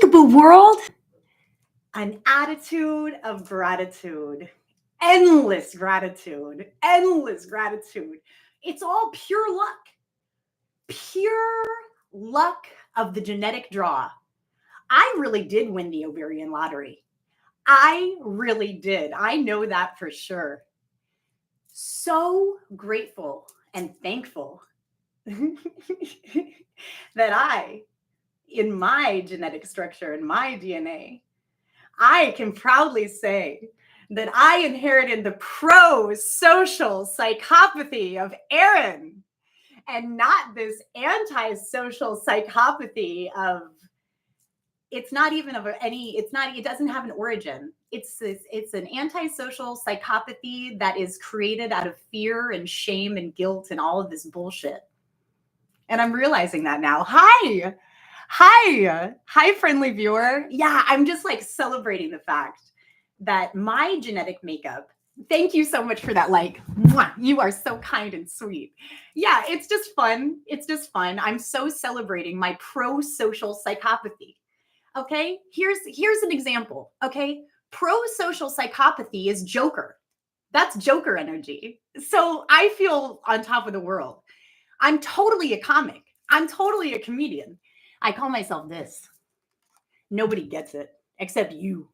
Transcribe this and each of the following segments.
Peekaboo world, an attitude of gratitude, endless gratitude, endless gratitude. It's all pure luck of the genetic draw. I really did win the ovarian lottery. I really did. I know that for sure. So grateful and thankful that in my genetic structure, in my DNA, I can proudly say that I inherited the pro-social psychopathy of Aaron and not this anti-social psychopathy of, it's not even of any, it doesn't have an origin. It's an antisocial psychopathy that is created out of fear and shame and guilt and all of this bullshit. And I'm realizing that now. Hi, friendly viewer. Yeah, I'm just like celebrating the fact that my genetic makeup, thank you so much for that. Like, mwah, you are so kind and sweet. Yeah, it's just fun. It's just fun. I'm so celebrating my pro-social psychopathy. Okay, here's an example. Okay, pro-social psychopathy is Joker. That's Joker energy. So I feel on top of the world. I'm totally a comic. I'm totally a comedian. I call myself this. Nobody gets it except you,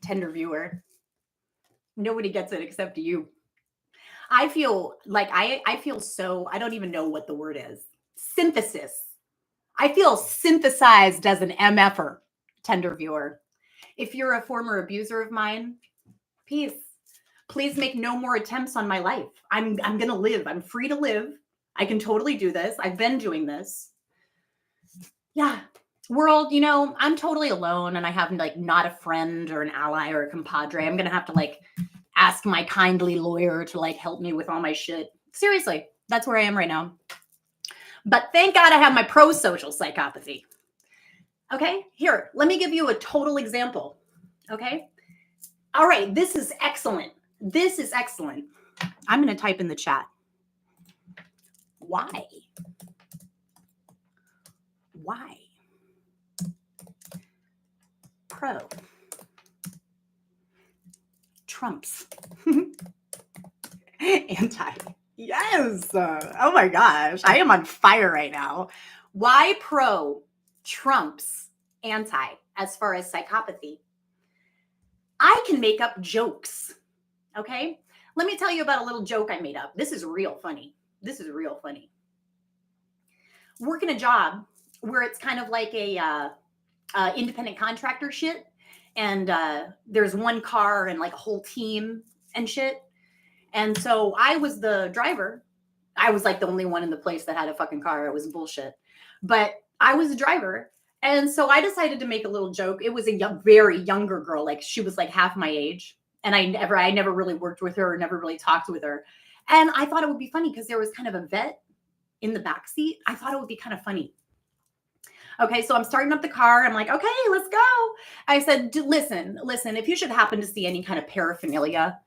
tender viewer. Nobody gets it except you. I feel like I feel so, I don't even know what the word is. Synthesis. I feel synthesized as an MFer, tender viewer. If you're a former abuser of mine, peace. Please make no more attempts on my life. I'm going to live. I'm free to live. I can totally do this. I've been doing this. Yeah. World, I'm totally alone and I have like not a friend or an ally or a compadre. I'm going to have to like ask my kindly lawyer to like help me with all my shit. Seriously, that's where I am right now. But thank God I have my pro-social psychopathy. Okay, here, let me give you a total example. Okay. All right, this is excellent. This is excellent. I'm going to type in the chat. Why? Pro trumps anti. Yes. Oh my gosh. I am on fire right now. Why pro trumps anti as far as psychopathy? I can make up jokes. Okay. Let me tell you about a little joke I made up. This is real funny. Working a job where it's kind of like a independent contractor shit. And there's one car and like a whole team and shit. And so I was the driver. I was like the only one in the place that had a fucking car. It was bullshit. But I was the driver. And so I decided to make a little joke. It was a very younger girl. Like she was like half my age. And I never really worked with her or never really talked with her. And I thought it would be funny because there was kind of a vet in the back seat. I thought it would be kind of funny. Okay, so I'm starting up the car. I'm like, okay, let's go. I said, listen, if you should happen to see any kind of paraphernalia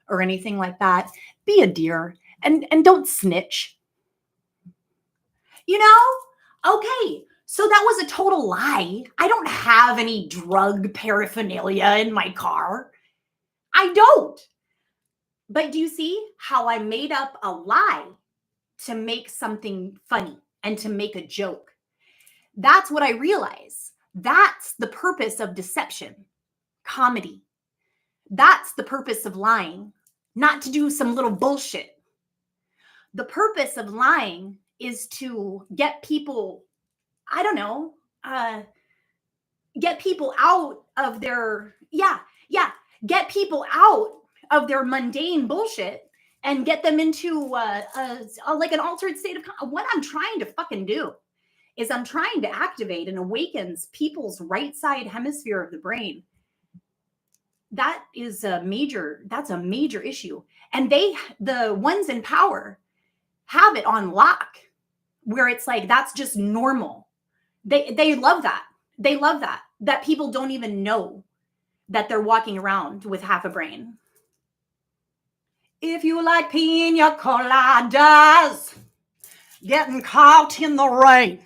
or anything like that, be a dear and don't snitch. Okay, so that was a total lie. I don't have any drug paraphernalia in my car. I don't. But do you see how I made up a lie to make something funny and to make a joke? That's what I realize. That's the purpose of deception, comedy. That's the purpose of lying, not to do some little bullshit. The purpose of lying is to get people, I don't know, get people out of their, get people out of their mundane bullshit and get them into like an altered state of, what I'm trying to fucking do is I'm trying to activate and awakens people's right side hemisphere of the brain. That's a major issue. And the ones in power have it on lock where it's like, that's just normal. They love that. They love that people don't even know that they're walking around with half a brain. If you like pina coladas, getting caught in the rain,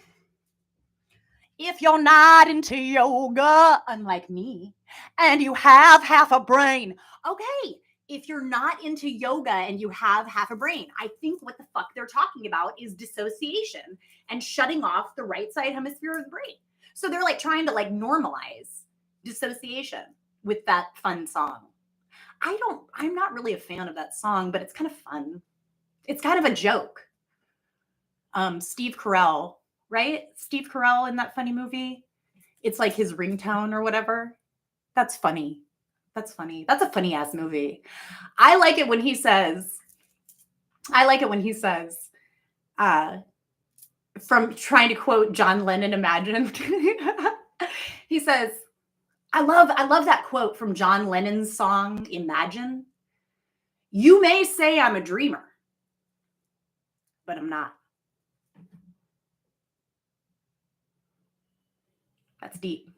If you're not into yoga, unlike me, and you have half a brain, okay, if you're not into yoga and you have half a brain, I think what the fuck they're talking about is dissociation and shutting off the right side hemisphere of the brain. So they're like trying to like normalize dissociation with that fun song. I'm not really a fan of that song, but it's kind of fun. It's kind of a joke. Steve Carell, right? Steve Carell in that funny movie. It's like his ringtone or whatever. That's funny. That's funny. That's a funny ass movie. I like it when he says, from trying to quote John Lennon, Imagine. He says, I love that quote from John Lennon's song, Imagine. You may say I'm a dreamer, but I'm not. That's deep.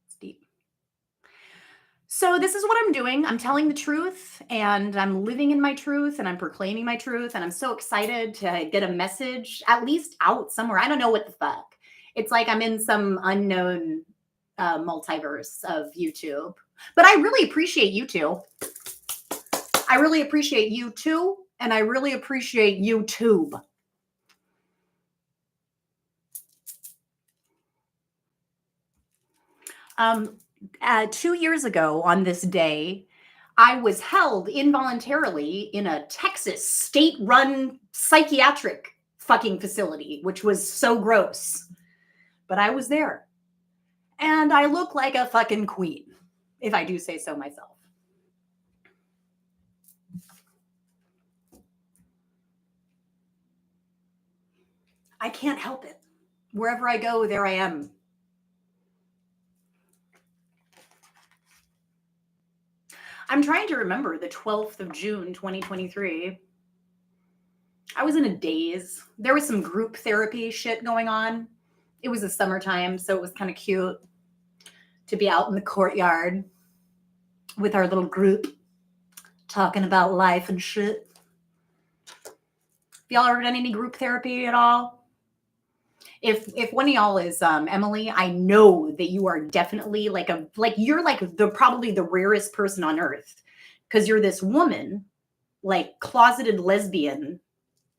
It's deep. So this is what I'm doing. I'm telling the truth and I'm living in my truth and I'm proclaiming my truth. And I'm so excited to get a message at least out somewhere. I don't know what the fuck. It's like I'm in some unknown multiverse of YouTube. But I really appreciate you two. I really appreciate you too. And I really appreciate YouTube. 2 years ago on this day, I was held involuntarily in a Texas state-run psychiatric fucking facility, which was so gross. But I was there. And I look like a fucking queen, if I do say so myself. I can't help it. Wherever I go, there I am. I'm trying to remember the 12th of June, 2023. I was in a daze. There was some group therapy shit going on. It was the summertime, so it was kind of cute to be out in the courtyard with our little group talking about life and shit. Have y'all ever done any group therapy at all? If one of y'all is Emily, I know that you are definitely you're like probably the rarest person on earth because you're this woman, like closeted lesbian,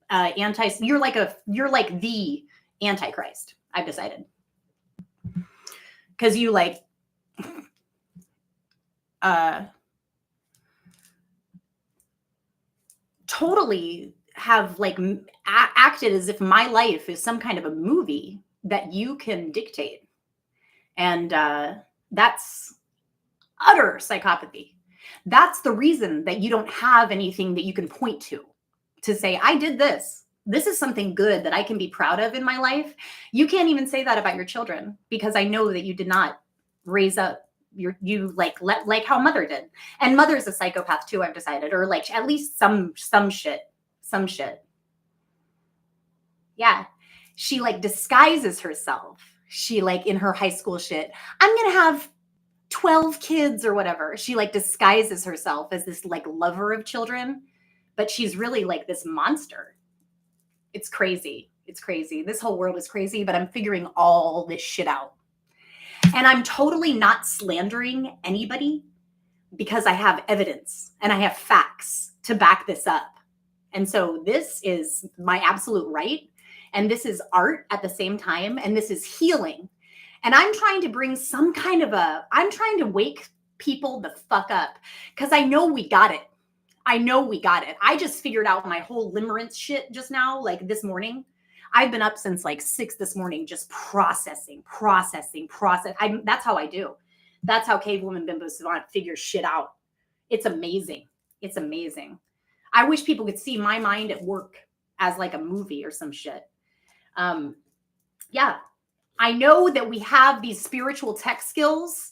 you're like the Antichrist. I've decided because you like totally have like acted as if my life is some kind of a movie that you can dictate. And that's utter psychopathy. That's the reason that you don't have anything that you can point to say, I did this. This is something good that I can be proud of in my life. You can't even say that about your children because I know that you did not raise up you like how mother did. And mother's a psychopath too, I've decided, or like at least some shit. Yeah. She like disguises herself. She like in her high school shit, I'm going to have 12 kids or whatever. She like disguises herself as this like lover of children, but she's really like this monster. It's crazy. It's crazy. This whole world is crazy, but I'm figuring all this shit out. And I'm totally not slandering anybody because I have evidence and I have facts to back this up. And so this is my absolute right. And this is art at the same time. And this is healing. And I'm trying to bring I'm trying to wake people the fuck up because I know we got it. I just figured out my whole limerence shit just now, like this morning. I've been up since like 6 this morning, just processing. That's how I do. That's how Cavewoman Bimbo Savant figures shit out. It's amazing. I wish people could see my mind at work as like a movie or some shit. Yeah. I know that we have these spiritual tech skills,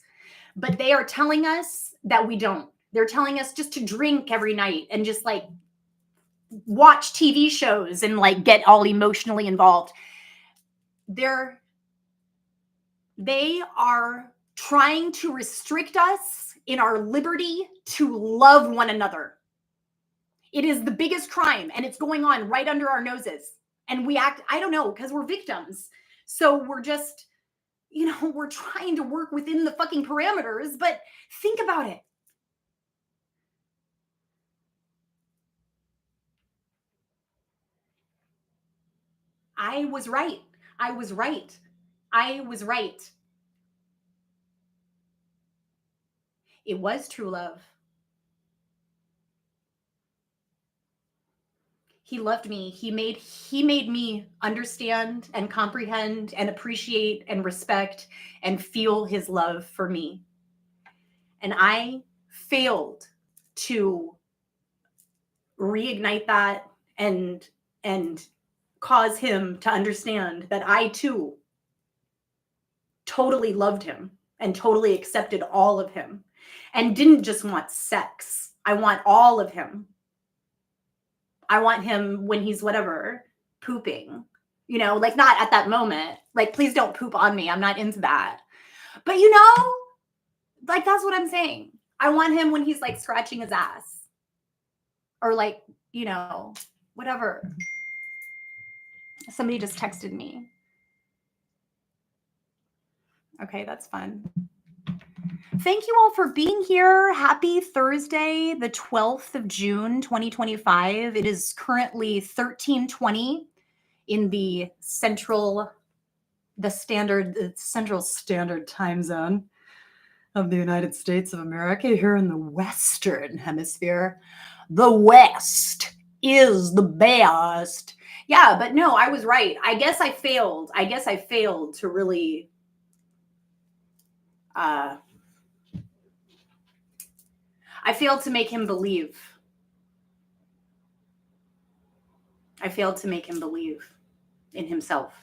but they are telling us that we don't. They're telling us just to drink every night and just like watch TV shows and like get all emotionally involved. They are trying to restrict us in our liberty to love one another. It is the biggest crime and it's going on right under our noses. And we act, I don't know, because we're victims. So we're just, we're trying to work within the fucking parameters, but think about it. I was right. I was right. I was right. It was true love. He loved me. He made me understand and comprehend and appreciate and respect and feel his love for me. And I failed to reignite that and cause him to understand that I too totally loved him and totally accepted all of him and didn't just want sex. I want all of him. I want him when he's whatever, pooping, like not at that moment. Like, please don't poop on me. I'm not into that. But like that's what I'm saying. I want him when he's like scratching his ass or like, whatever. Somebody just texted me. Okay, that's fun. Thank you all for being here. Happy Thursday, the 12th of June, 2025. It is currently 13:20 in the Central Standard Time Zone of the United States of America here in the Western Hemisphere. The West is the best. Yeah, but no, I was right. I guess I failed to really I failed to make him believe. I failed to make him believe in himself.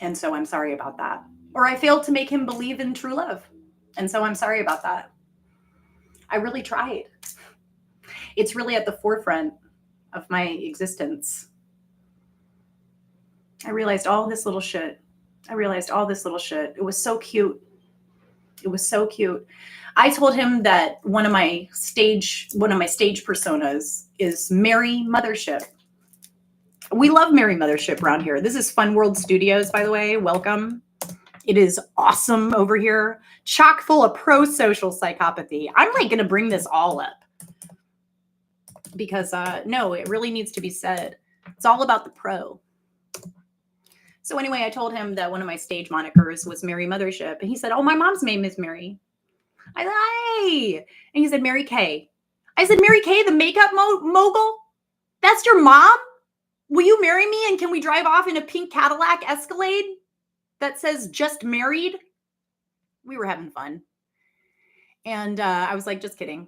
And so I'm sorry about that. Or I failed to make him believe in true love. And so I'm sorry about that. I really tried. It's really at the forefront of my existence. I realized all this little shit. It was so cute. I told him that one of my stage personas is Mary Mothership. We love Mary Mothership around here. This is Fun World Studios, by the way. Welcome. It is awesome over here. Chock full of pro-social psychopathy. I'm like going to bring this all up. Because, no, it really needs to be said. It's all about the pro. So anyway, I told him that one of my stage monikers was Mary Mothership. And he said, oh, my mom's name is Mary. I said, hey. And he said, Mary Kay. I said, Mary Kay, the makeup mogul? That's your mom? Will you marry me and can we drive off in a pink Cadillac Escalade that says just married? We were having fun. And I was like, just kidding,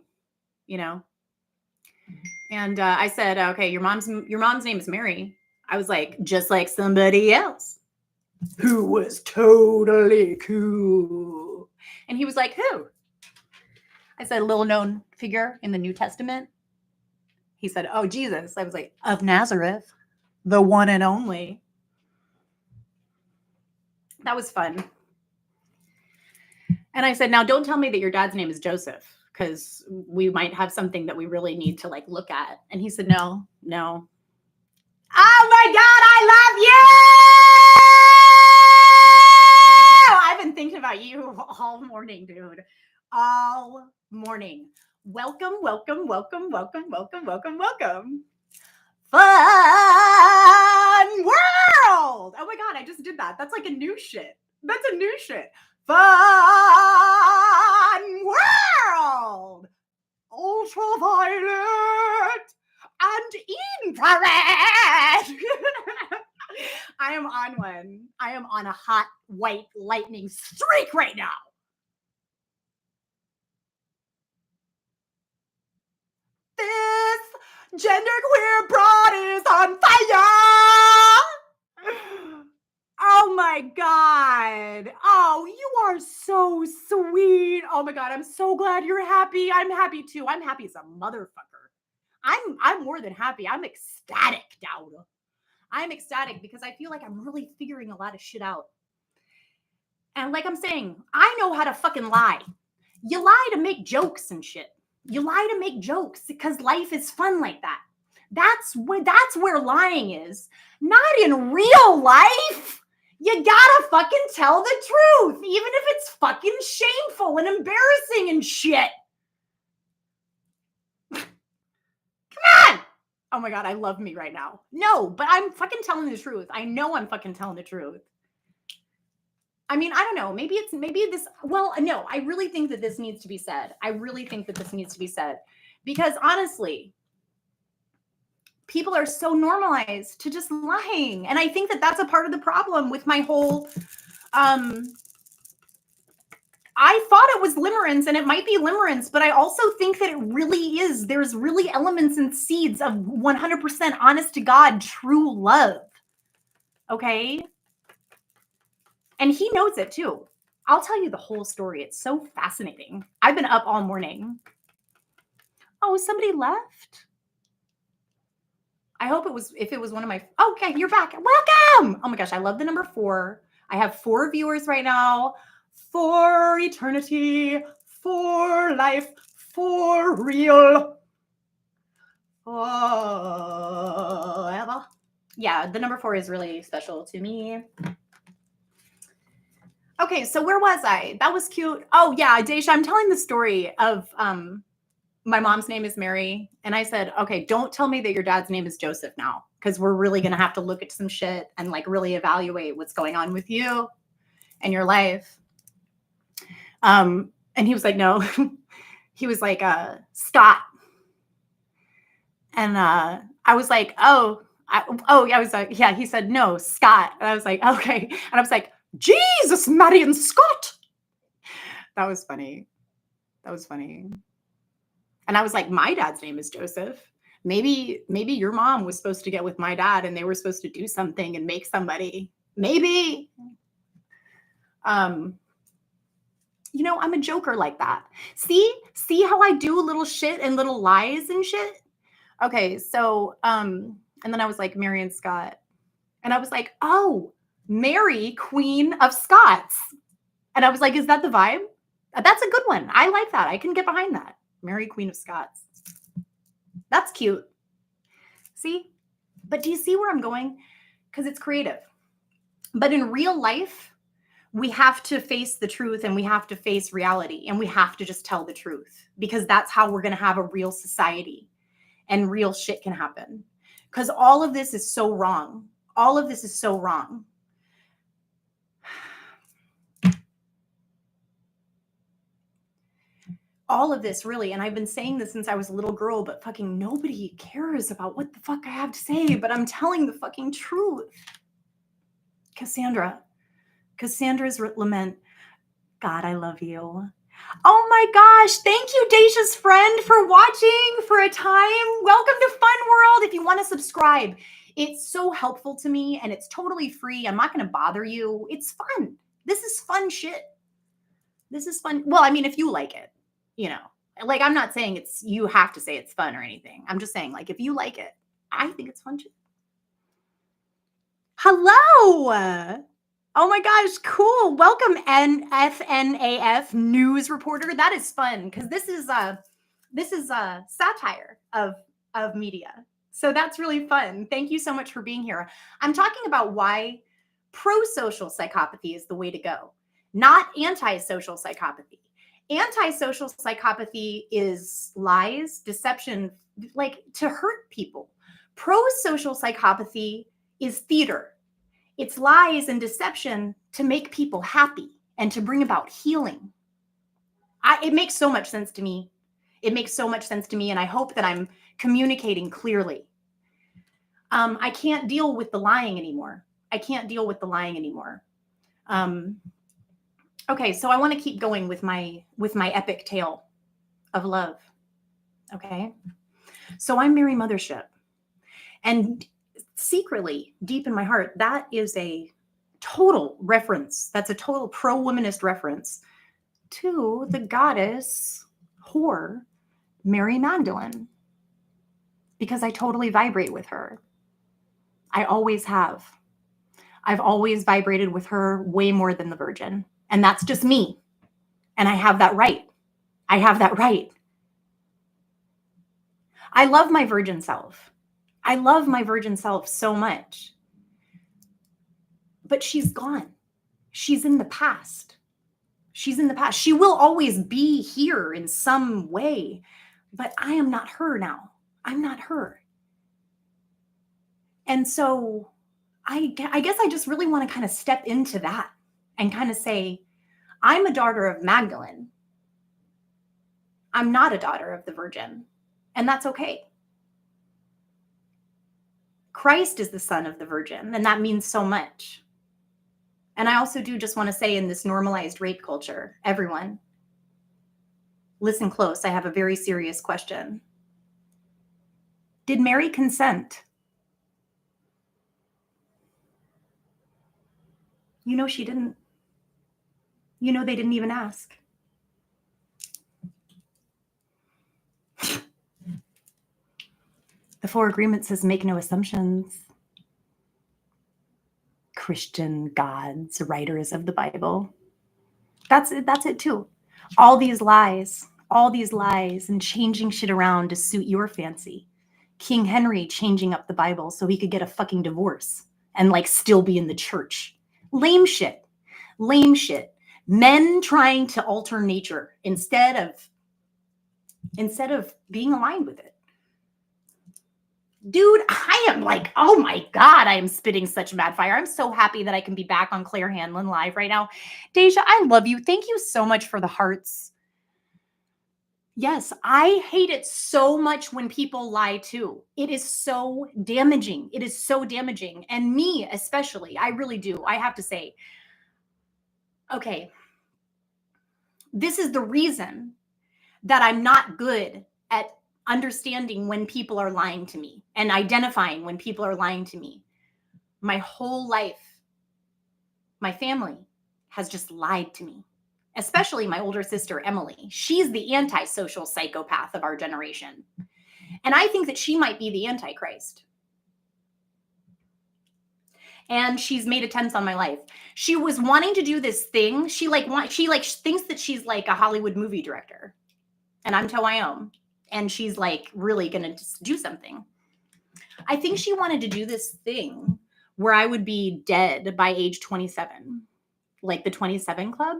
And I said, okay, your mom's name is Mary. I was like, just like somebody else who was totally cool. And he was like, who? I said, a little known figure in the New Testament. He said, oh, Jesus. I was like, of Nazareth, the one and only. That was fun. And I said, now don't tell me that your dad's name is Joseph, because we might have something that we really need to like look at. And he said, no. Oh my God, I love you! I've been thinking about you all morning, dude. All morning. Welcome. Fun world! Oh my God, I just did that. That's like a new shit. Fun world! Ultraviolet and infrared. I am on one. I am on a hot white lightning streak right now. This genderqueer broad is on fire. Oh my God. Oh, you are so sweet. Oh my God. I'm so glad you're happy. I'm happy too. I'm happy as a motherfucker. I'm more than happy. I'm ecstatic, Dowd. I'm ecstatic because I feel like I'm really figuring a lot of shit out. And like I'm saying, I know how to fucking lie. You lie to make jokes and shit. You lie to make jokes because life is fun like that. That's where lying is. Not in real life. You gotta fucking tell the truth, even if it's fucking shameful and embarrassing and shit. Come on. Oh my God, I love me right now. No, but I'm fucking telling the truth. I know I'm fucking telling the truth. I mean, I don't know. Maybe this. Well, no, I really think that this needs to be said. I really think that this needs to be said because honestly, people are so normalized to just lying. And I think that that's a part of the problem with my whole, I thought it was limerence and it might be limerence, but I also think that it really is. There's really elements and seeds of 100% honest to God, true love. Okay. And he knows it too. I'll tell you the whole story. It's so fascinating. I've been up all morning. Oh, somebody left? I hope if it was one of my, okay, you're back. Welcome. Oh my gosh, I love the number 4. I have 4 viewers right now. For eternity, for life, for real, forever. Yeah, the number 4 is really special to me. Okay, so where was I? That was cute. Oh yeah, Daisha, I'm telling the story of my mom's name is Mary. And I said, okay, don't tell me that your dad's name is Joseph now, because we're really going to have to look at some shit and like really evaluate what's going on with you and your life. And he was like, no, he was like, Scott. And I was like, I was like, yeah, he said, no, Scott. And I was like, okay. And I was like, Jesus, Marion Scott. That was funny. That was funny. And I was like, my dad's name is Joseph. Maybe your mom was supposed to get with my dad and they were supposed to do something and make somebody. Maybe. You know, I'm a joker like that. See how I do little shit and little lies and shit? Okay, so, and then I was like, Marion Scott. And I was like, oh, Mary, Queen of Scots. And I was like, is that the vibe? That's a good one. I like that. I can get behind that. Mary, Queen of Scots. That's cute. See? But do you see where I'm going? Because it's creative. But in real life, we have to face the truth and we have to face reality and we have to just tell the truth because that's how we're going to have a real society and real shit can happen. Because all of this is so wrong. All of this is so wrong. All of this really, and I've been saying this since I was a little girl, but fucking nobody cares about what the fuck I have to say, but I'm telling the fucking truth. Cassandra's lament. God, I love you. Oh my gosh. Thank you, Daisha's friend, for watching for a time. Welcome to Fun World. If you want to subscribe, it's so helpful to me and it's totally free. I'm not going to bother you. It's fun. This is fun shit. This is fun. Well, I mean, if you like it, you know, like I'm not saying you have to say it's fun or anything. I'm just saying like, if you like it, I think it's fun shit. Hello. Oh my gosh, cool. Welcome, NFNAF news reporter. That is fun because this is a satire of media. So that's really fun. Thank you so much for being here. I'm talking about why pro-social psychopathy is the way to go, not anti-social psychopathy. Anti-social psychopathy is lies, deception, like to hurt people. Pro-social psychopathy is theater. It's lies and deception to make people happy and to bring about healing. It makes so much sense to me. It makes so much sense to me, and I hope that I'm communicating clearly. I can't deal with the lying anymore. Okay, so I want to keep going with my epic tale of love. Okay, so I'm Mary Mothership, and secretly, deep in my heart, that is a total reference. That's a total pro-womanist reference to the goddess whore, Mary Magdalene, because I totally vibrate with her. I always have. I've always vibrated with her way more than the Virgin. And that's just me. And I have that right. I love my virgin self. I love my virgin self so much. But she's gone. She's in the past. She's in the past. She will always be here in some way, but I am not her now. I'm not her. And so I guess I just really want to kind of step into that and kind of say, I'm a daughter of Magdalene. I'm not a daughter of the Virgin, and that's okay. Christ is the son of the Virgin, and that means so much. And I also do just want to say, in this normalized rape culture, everyone, listen close. I have a very serious question. Did Mary consent? You know she didn't. You know they didn't even ask. The Four Agreements says make no assumptions. Christian gods, writers of the Bible. That's it too. All these lies and changing shit around to suit your fancy. King Henry changing up the Bible so he could get a fucking divorce and like still be in the church. Lame shit. Men trying to alter nature instead of being aligned with it. Dude, I am like, oh my God, I am spitting such mad fire. I'm so happy that I can be back on Claire Hanlon Live right now. Deja, I love you. Thank you so much for the hearts. Yes, I hate it so much when people lie too. It is so damaging. It is so damaging. And me especially, I really do. I have to say, okay, this is the reason that I'm not good at understanding when people are lying to me and identifying when people are lying to me. My whole life, my family has just lied to me, especially my older sister, Emily. She's the antisocial psychopath of our generation. And I think that she might be the Antichrist. And she's made attempts on my life. She was wanting to do this thing. She thinks that she's like a Hollywood movie director. And I'm Toayom. And she's like really going to do something. I think she wanted to do this thing where I would be dead by age 27, like the 27 Club.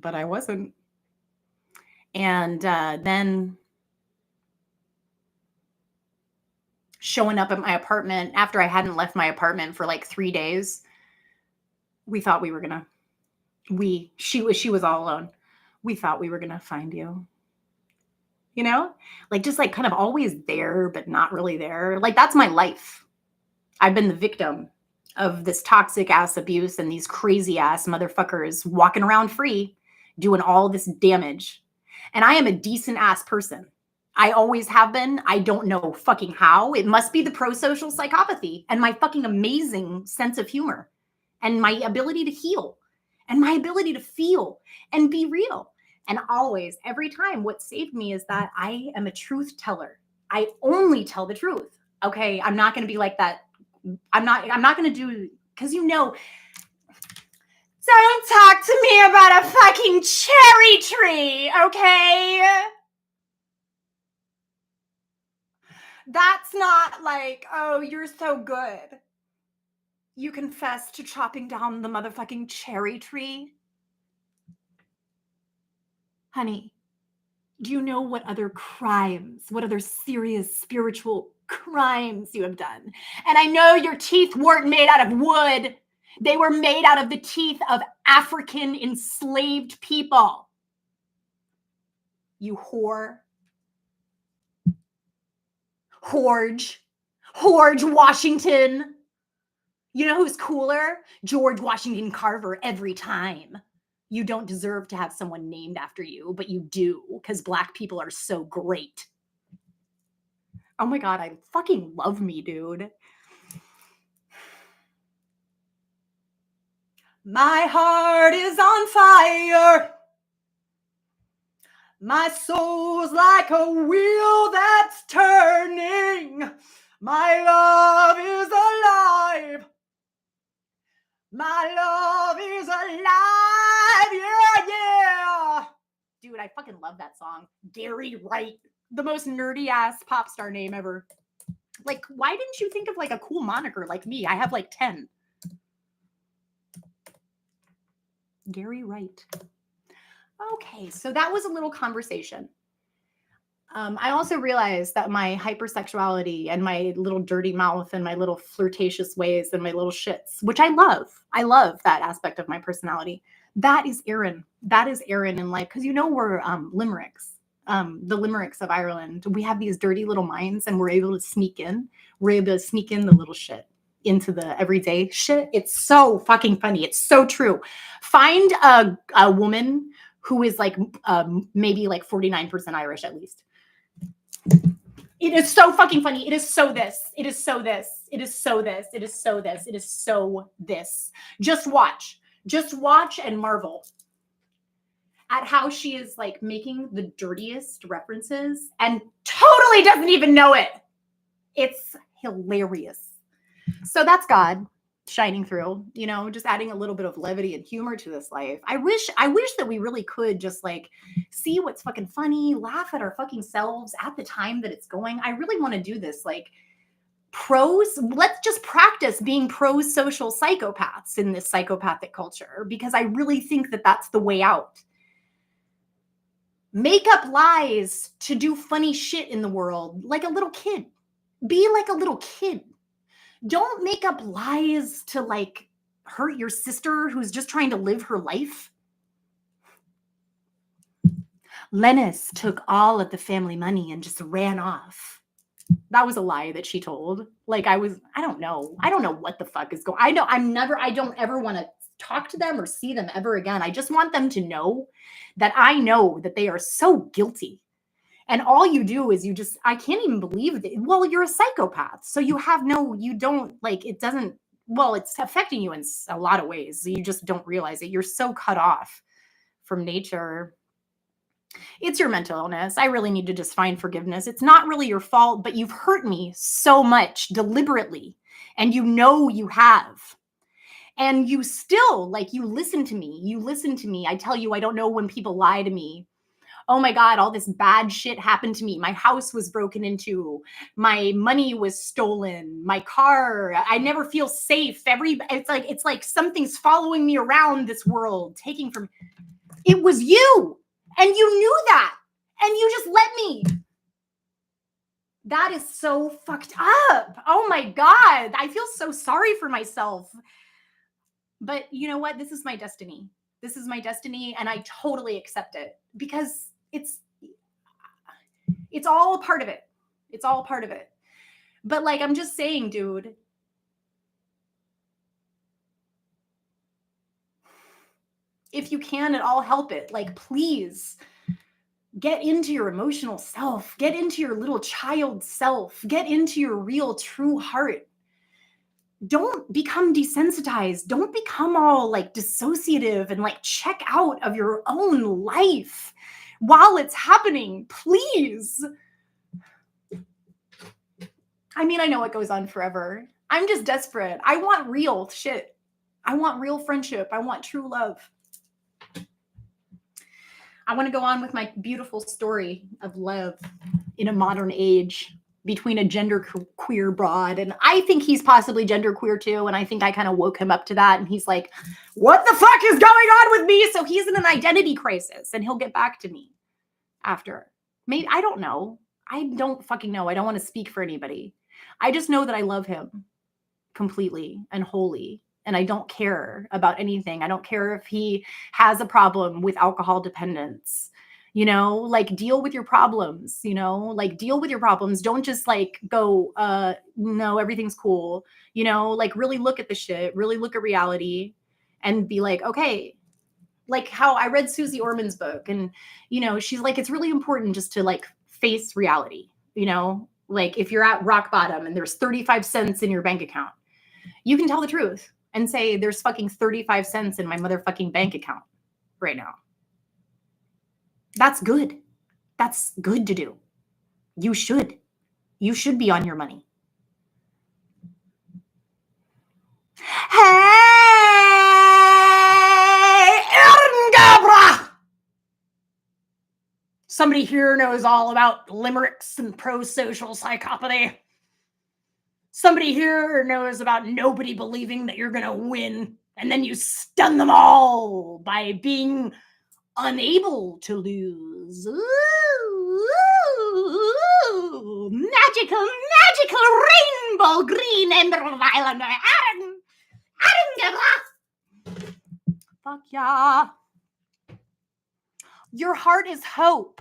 But I wasn't. And then showing up at my apartment after I hadn't left my apartment for like 3 days, we thought we were going to, she was all alone. We thought we were going to find you. You know, like just like kind of always there, but not really there. Like that's my life. I've been the victim of this toxic ass abuse and these crazy ass motherfuckers walking around free, doing all this damage. And I am a decent ass person. I always have been. I don't know fucking how. It must be the pro-social psychopathy and my fucking amazing sense of humor and my ability to heal and my ability to feel and be real. And always, every time, what saved me is that I am a truth teller. I only tell the truth. Okay, I'm not going to be like that. I'm not going to do, because don't talk to me about a fucking cherry tree, okay? That's not like, oh, you're so good. You confess to chopping down the motherfucking cherry tree? Honey, do you know what other crimes, what other serious spiritual crimes you have done? And I know your teeth weren't made out of wood. They were made out of the teeth of African enslaved people. You whore. George Washington. You know who's cooler? George Washington Carver every time. You don't deserve to have someone named after you, but you do, because Black people are so great. Oh my God, I fucking love me, dude. My heart is on fire. My soul's like a wheel that's turning. My love is alive. My love is alive. Yeah, yeah. Dude, I fucking love that song. Gary Wright. The most nerdy ass pop star name ever. Like, why didn't you think of like a cool moniker like me? I have like 10. Gary Wright. Okay, so that was a little conversation. I also realized that my hypersexuality and my little dirty mouth and my little flirtatious ways and my little shits, which I love that aspect of my personality. That is Erin. That is Erin in life. Because we're limericks, the limericks of Ireland. We have these dirty little minds and we're able to sneak in. We're able to sneak in the little shit into the everyday shit. It's so fucking funny. It's so true. Find a woman who is like maybe like 49% Irish at least. It is so fucking funny. It is so this. It is so this. It is so this. It is so this. It is so this. Just watch. Just watch and marvel at how she is like making the dirtiest references and totally doesn't even know it. It's hilarious. So that's God shining through, just adding a little bit of levity and humor to this life. I wish that we really could just like see what's fucking funny, laugh at our fucking selves at the time that it's going. I really want to do this like let's just practice being pro-social psychopaths in this psychopathic culture, because I really think that that's the way out. Make up lies to do funny shit in the world like a little kid. Be like a little kid. Don't make up lies to like hurt your sister who's just trying to live her life. Lennis took all of the family money and just ran off. That was a lie that she told. Like I don't know what the fuck is going. I don't ever want to talk to them or see them ever again. I just want them to know that I know that they are so guilty. And all you do is I can't even believe that. Well, you're a psychopath. So it's affecting you in a lot of ways. You just don't realize it. You're so cut off from nature. It's your mental illness. I really need to just find forgiveness. It's not really your fault, but you've hurt me so much deliberately. And you have. And you still, you listen to me. You listen to me. I tell you, I don't know when people lie to me. Oh my God, all this bad shit happened to me. My house was broken into. My money was stolen. My car, I never feel safe. It's like something's following me around this world, taking from. It was you. And you knew that. And you just let me. That is so fucked up. Oh my God. I feel so sorry for myself. But you know what? This is my destiny. This is my destiny. And I totally accept it because it's all a part of it. It's all part of it. But I'm just saying, dude, if you can at all help it, please get into your emotional self, get into your little child self, get into your real true heart. Don't become desensitized. Don't become all dissociative and check out of your own life while it's happening, please. I mean, I know it goes on forever. I'm just desperate. I want real shit. I want real friendship. I want true love. I want to go on with my beautiful story of love in a modern age between a gender queer broad. And I think he's possibly gender queer too. And I think I kind of woke him up to that. And he's like, what the fuck is going on with me? So he's in an identity crisis and he'll get back to me after. Maybe, I don't know. I don't fucking know. I don't want to speak for anybody. I just know that I love him completely and wholly. And I don't care about anything. I don't care if he has a problem with alcohol dependence. Deal with your problems, deal with your problems. Don't just go, no, everything's cool. Really look at the shit, really look at reality and be like, okay, how I read Susie Orman's book and, she's like, it's really important just to face reality, if you're at rock bottom and there's 35 cents in your bank account, you can tell the truth and say there's fucking 35 cents in my motherfucking bank account right now. That's good. That's good to do. You should be on your money. Hey, Erin Gabra! Somebody here knows all about limericks and pro-social psychopathy. Somebody here knows about nobody believing that you're going to win, and then you stun them all by being unable to lose. Ooh, ooh, magical, magical rainbow green emerald island. Fuck yeah. Your heart is hope.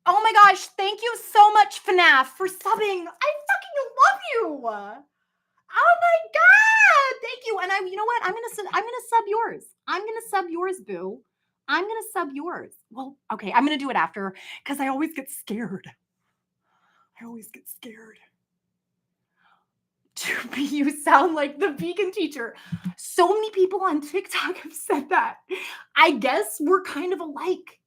Oh my gosh, thank you so much, FNAF, for subbing. I fucking love you. Oh my god, thank you. And you know what? I'm gonna sub yours. I'm gonna sub yours, boo. I'm gonna sub yours. Well, okay, I'm gonna do it after because I always get scared. You sound like the vegan teacher. So many people on TikTok have said that. I guess we're kind of alike.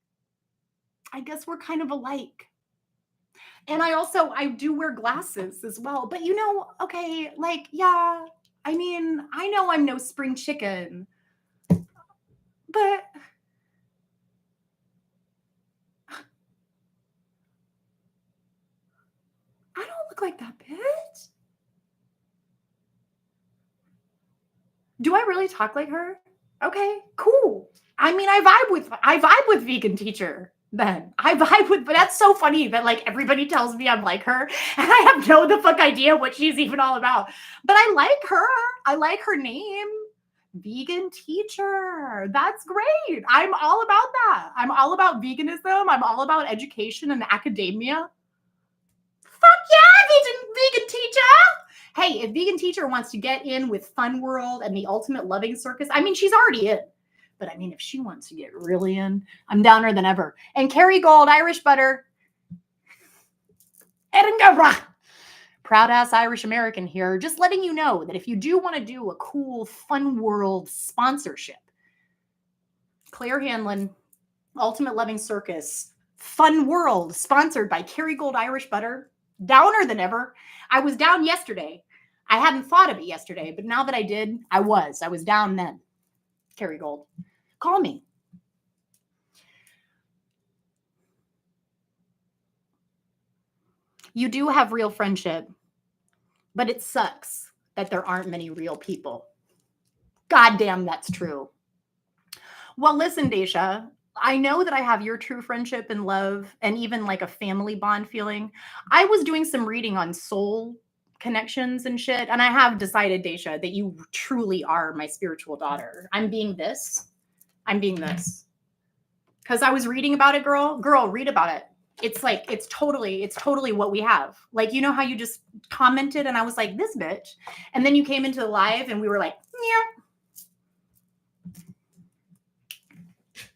And I do wear glasses as well. But okay, like, yeah, I mean, I know I'm no spring chicken, but I don't look like that bitch. Do I really talk like her? Okay, cool. I mean, I vibe with vegan teacher. Then but that's so funny that like everybody tells me I'm like her and I have no the fuck idea what she's even all about. But I like her. I like her name. Vegan teacher. That's great. I'm all about that. I'm all about veganism. I'm all about education and academia. Fuck yeah, vegan teacher. Hey, if vegan teacher wants to get in with Fun World and the Ultimate Loving Circus, I mean, she's already in. But I mean, if she wants to get really in, I'm downer than ever. And Kerry Gold, Irish Butter. Edinburgh. Proud ass Irish American here. Just letting you know that if you do want to do a cool Fun World sponsorship, Claire Hanlon, Ultimate Loving Circus, Fun World, sponsored by Kerry Gold Irish Butter. Downer than ever. I was down yesterday. I hadn't thought of it yesterday, but now that I did, I was down then. Kerry Gold, call me. You do have real friendship, but it sucks that there aren't many real people. Goddamn, that's true. Well, listen, Daisha, I know that I have your true friendship and love and even like a family bond feeling. I was doing some reading on soul connections and shit, and I have decided, Daisha, that you truly are my spiritual daughter. I'm being this. Because I was reading about it, girl, read about it. It's like, it's totally what we have. Like, you know how you just commented and I was like, this bitch. And then you came into the live and we were like, yeah.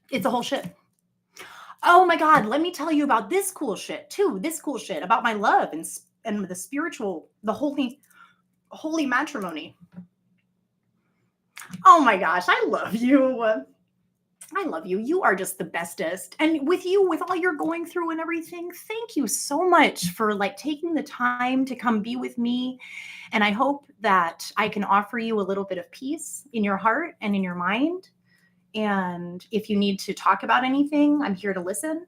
It's a whole shit. Oh my God, let me tell you about this cool shit too. This cool shit about my love and the spiritual, the holy matrimony. Oh my gosh, I love you. You are just the bestest. And with all you're going through and everything, thank you so much for like taking the time to come be with me. And I hope that I can offer you a little bit of peace in your heart and in your mind. And if you need to talk about anything, I'm here to listen.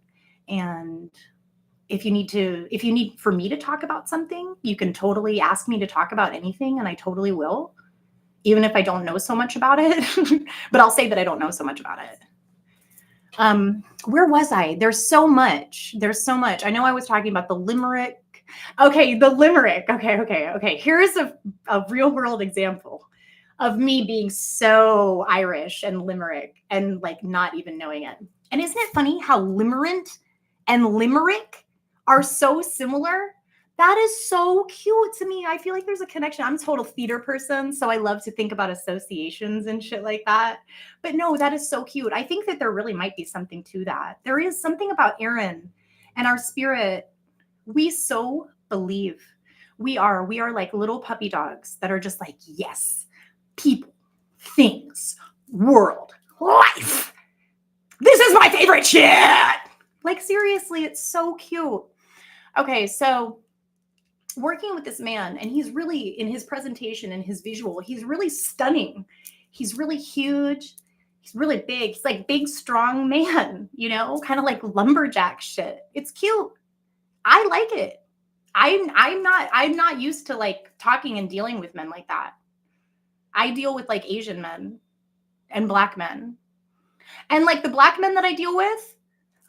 And if you need for me to talk about something, you can totally ask me to talk about anything and I totally will, even if I don't know so much about it. But I'll say that I don't know so much about it. Where was I? There's so much. I know I was talking about the limerick. Okay, the limerick. Okay. Here's a real world example of me being so Irish and limerick and like not even knowing it. And isn't it funny how limerent and limerick are so similar? That is so cute to me. I feel like there's a connection. I'm a total theater person, so I love to think about associations and shit like that. But no, that is so cute. I think that there really might be something to that. There is something about Aaron and our spirit. We so believe. We are like little puppy dogs that are just like, yes, people, things, world, life. This is my favorite shit. Like, seriously, it's so cute. Okay, so working with this man, and he's really, in his presentation and his visual, he's really stunning. He's really huge. He's really big. He's like big, strong man, you know, kind of like lumberjack shit. It's cute. I like it. I'm not used to like talking and dealing with men like that. I deal with like Asian men and black men. And like the black men that I deal with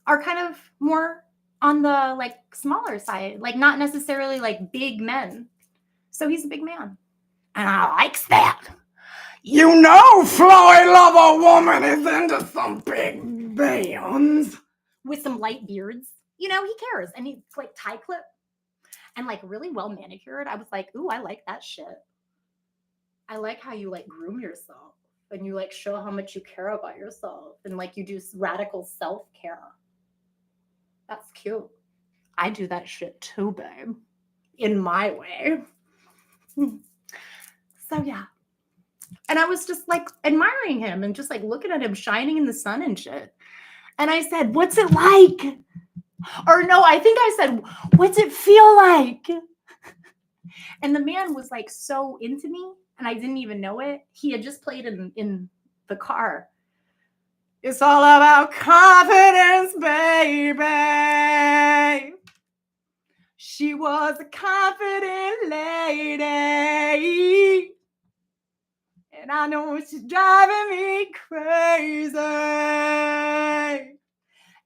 are kind of more on the like smaller side, like not necessarily like big men. So he's a big man. And I likes that. You know Floyd Lover Woman is into some big bands. With some light beards. You know, he cares. And he's like tie clip and like really well manicured. I was like, ooh, I like that shit. I like how you like groom yourself and you like show how much you care about yourself and like you do radical self-care. That's cute. I do that shit too, babe. In my way. So yeah. And I was just like admiring him and just like looking at him shining in the sun and shit. And I said, what's it like? Or no, I think I said, what's it feel like? And the man was like so into me and I didn't even know it. He had just played in the car. It's all about confidence, baby. She was a confident lady. And I know she's driving me crazy.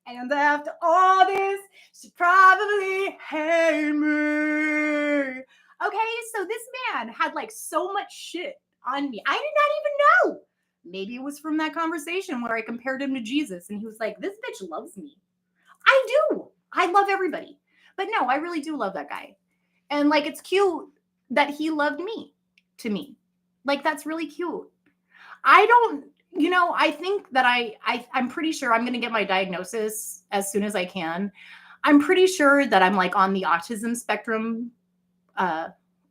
And after all this, she probably hate me. Okay, so this man had like so much shit on me. I did not even know. Maybe it was from that conversation where I compared him to Jesus and he was like, this bitch loves me. I do. I love everybody. But no, I really do love that guy. And like, it's cute that he loved me to me. Like, that's really cute. I don't, you know, I think that I'm pretty sure I'm going to get my diagnosis as soon as I can. I'm pretty sure that I'm like on the autism spectrum,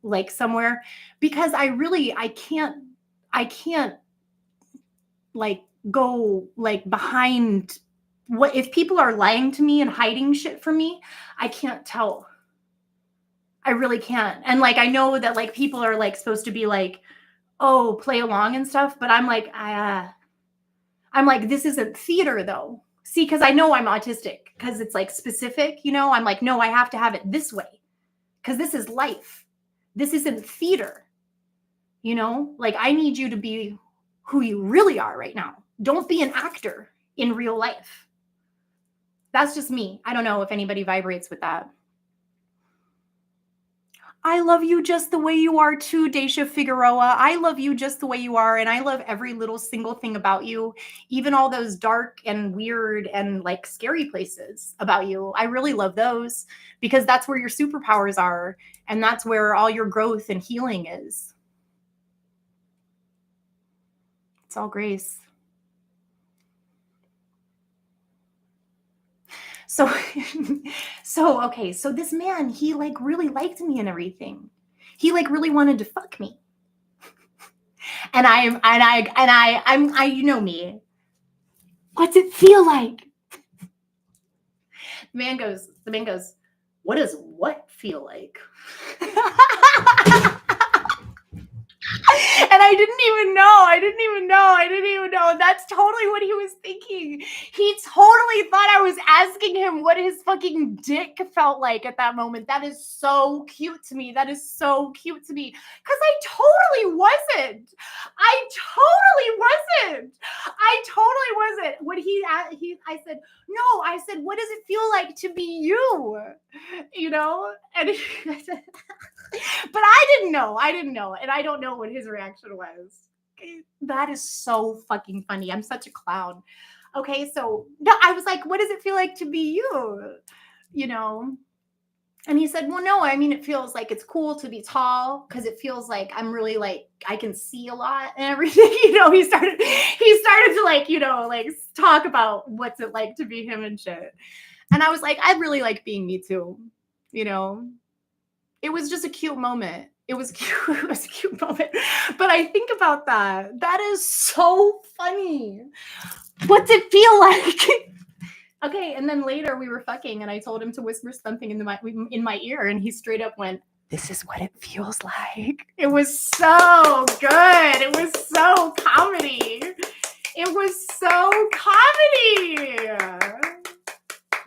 like somewhere, because I can't like go like behind what if people are lying to me and hiding shit from me. I can't tell. I really can't. And like, I know that like people are like supposed to be like, oh, play along and stuff. But I'm like, this isn't theater though. See, because I know I'm autistic because it's like specific, you know, I'm like, no, I have to have it this way because this is life. This isn't theater, you know, like I need you to be who you really are right now. Don't be an actor in real life. That's just me. I don't know if anybody vibrates with that. I love you just the way you are too, Daisha Figueroa. I love you just the way you are. And I love every little single thing about you, even all those dark and weird and like scary places about you. I really love those because that's where your superpowers are. And that's where all your growth and healing is. It's all grace. So okay, so this man, he like really liked me and everything. He like really wanted to fuck me. And I, you know me. What's it feel like? The man goes, what does what feel like? And I didn't even know. That's totally what he was thinking. He totally thought I was asking him what his fucking dick felt like at that moment. That is so cute to me. Because I totally wasn't. When I said, no, I said, what does it feel like to be you? You know? And I said, but I didn't know. And I don't know what his reaction was. That is so fucking funny. I'm such a clown. Okay, so no, I was like, what does it feel like to be you? You know? And he said, well, no, I mean, it feels like it's cool to be tall because it feels like I'm really like, I can see a lot and everything. You know, he started to like, you know, like talk about what's it like to be him and shit. And I was like, I really like being me too. You know, it was just a cute moment. It was cute. It was a cute moment. But I think about that. That is so funny. What's it feel like? Okay, and then later we were fucking and I told him to whisper something in my ear and he straight up went, this is what it feels like. It was so good. It was so comedy. It was so comedy.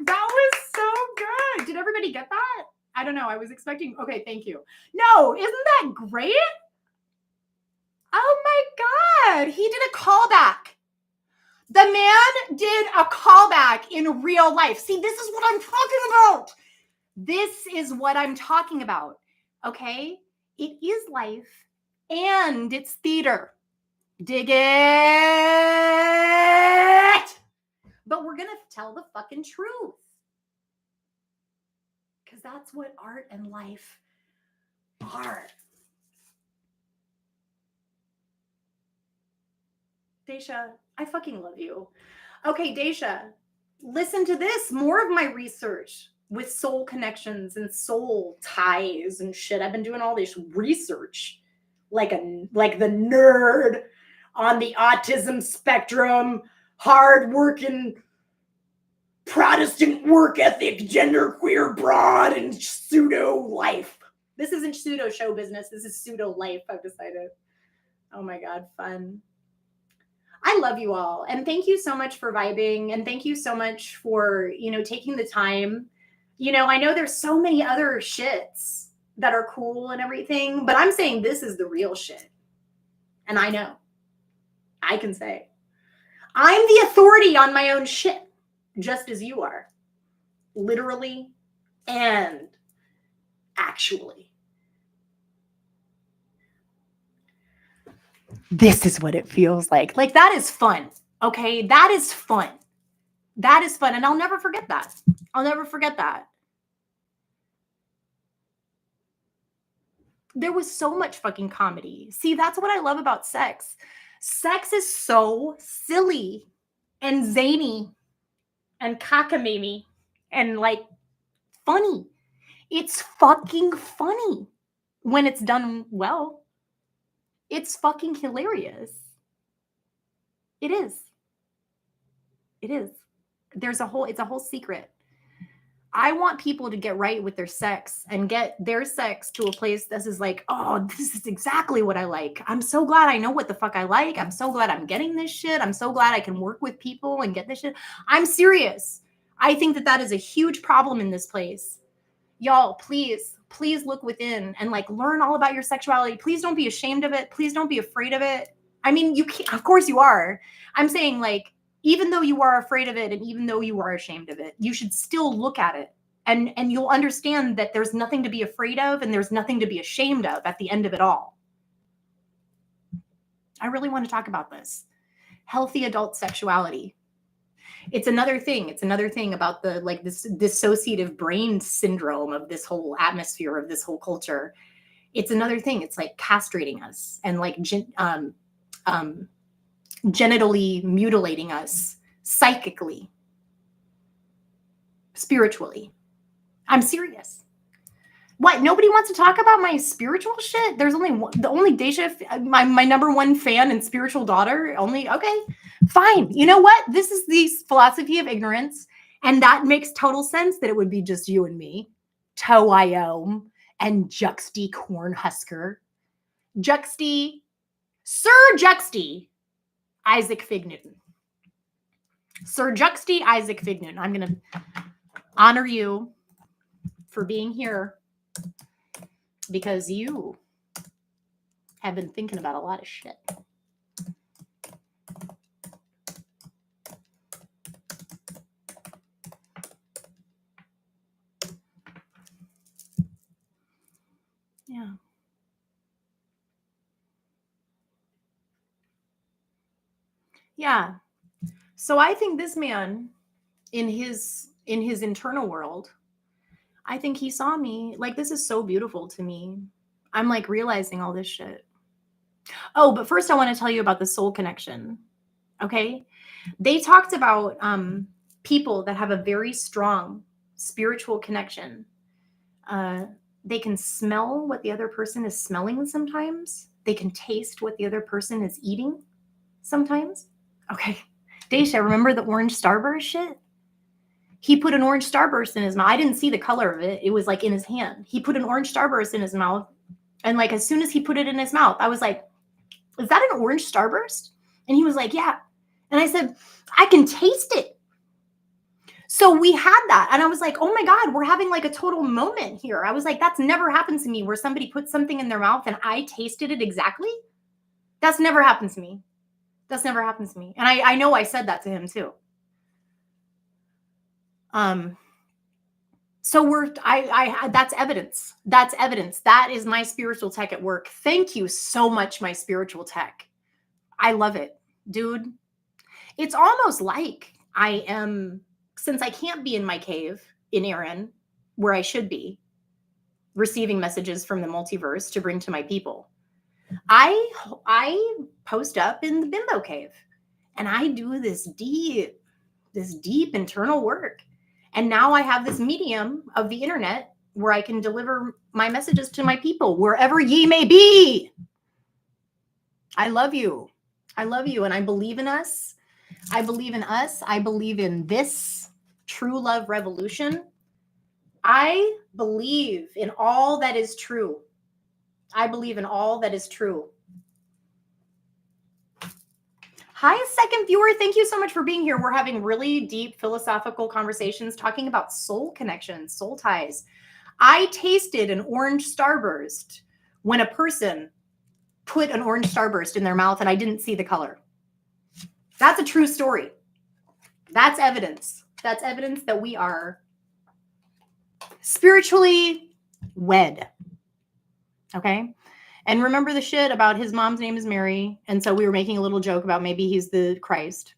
That was so good. Did everybody get that? I don't know. I was expecting. Okay, thank you. No, isn't that great? Oh my God. He did a callback. The man did a callback in real life. See, this is what I'm talking about. This is what I'm talking about. Okay? It is life and it's theater. Dig it. But we're going to tell the fucking truth. Because that's what art and life are. Daisha, I fucking love you. Okay, Daisha, listen to this. More of my research with soul connections and soul ties and shit. I've been doing all this research like the nerd on the autism spectrum, hard-working Protestant work ethic, genderqueer broad, and pseudo life. This isn't pseudo show business. This is pseudo life, I've decided. Oh my God, fun. I love you all. And thank you so much for vibing. And thank you so much for, taking the time. I know there's so many other shits that are cool and everything, but I'm saying this is the real shit. And I know. I can say. I'm the authority on my own shit, just as you are. Literally and actually. This is what it feels like. Like, that is fun. Okay? That is fun. That is fun. And I'll never forget that. I'll never forget that. There was so much fucking comedy. See, that's what I love about sex. Sex is so silly and zany and cockamamie and like funny. It's fucking funny when it's done well. It's fucking hilarious. It is. It is. It's a whole secret. I want people to get right with their sex and get their sex to a place that is like, oh, this is exactly what I like. I'm so glad I know what the fuck I like. I'm so glad I'm getting this shit. I'm so glad I can work with people and get this shit. I'm serious. I think that is a huge problem in this place. Y'all, please look within and like learn all about your sexuality. Please don't be ashamed of it. Please don't be afraid of it. I mean, you can't, of course you are. I'm saying, like, even though you are afraid of it and even though you are ashamed of it, you should still look at it and you'll understand that there's nothing to be afraid of and there's nothing to be ashamed of at the end of it all. I really want to talk about this. Healthy adult sexuality. It's another thing. It's another thing about the like this dissociative brain syndrome of this whole atmosphere of this whole culture. It's another thing. It's like castrating us and like genitally mutilating us psychically, spiritually. I'm serious. What? Nobody wants to talk about my spiritual shit? There's only one, the only Daisha, my number one fan and spiritual daughter. Only, okay, fine. You know what? This is the philosophy of ignorance. And that makes total sense that it would be just you and me. Toiome and Juxty Cornhusker. Sir Juxty Isaac Fig Newton. Sir Juxty Isaac Fig Newton. I'm going to honor you for being here because you have been thinking about a lot of shit. Yeah. Yeah. So I think this man in his internal world, I think he saw me like, this is so beautiful to me. I'm like realizing all this shit. Oh, but first I want to tell you about the soul connection. Okay. They talked about people that have a very strong spiritual connection. They can smell what the other person is smelling sometimes. They can taste what the other person is eating sometimes. Okay. Daisha, remember the orange starburst shit? He put an orange starburst in his mouth. I didn't see the color of it. It was like in his hand. He put an orange starburst in his mouth. And like, as soon as he put it in his mouth, I was like, is that an orange starburst? And he was like, yeah. And I said, I can taste it. So we had that. And I was like, oh my God, we're having like a total moment here. I was like, that's never happened to me where somebody put something in their mouth and I tasted it exactly. That's never happened to me. That's never happened to me. And I know I said that to him too. So that's evidence. That's evidence. That is my spiritual tech at work. Thank you so much, my spiritual tech. I love it, dude. It's almost like I am, since I can't be in my cave in Aaron, where I should be, receiving messages from the multiverse to bring to my people. I post up in the bimbo cave and I do this deep internal work. And now I have this medium of the internet where I can deliver my messages to my people, wherever ye may be. I love you. I love you. And I believe in us. I believe in us. I believe in this true love revolution. I believe in all that is true. I believe in all that is true. Hi, second viewer. Thank you so much for being here. We're having really deep philosophical conversations talking about soul connections, soul ties. I tasted an orange starburst when a person put an orange starburst in their mouth and I didn't see the color. That's a true story. That's evidence. That's evidence that we are spiritually wed. Okay? And remember the shit about his mom's name is Mary. And so we were making a little joke about maybe he's the Christ.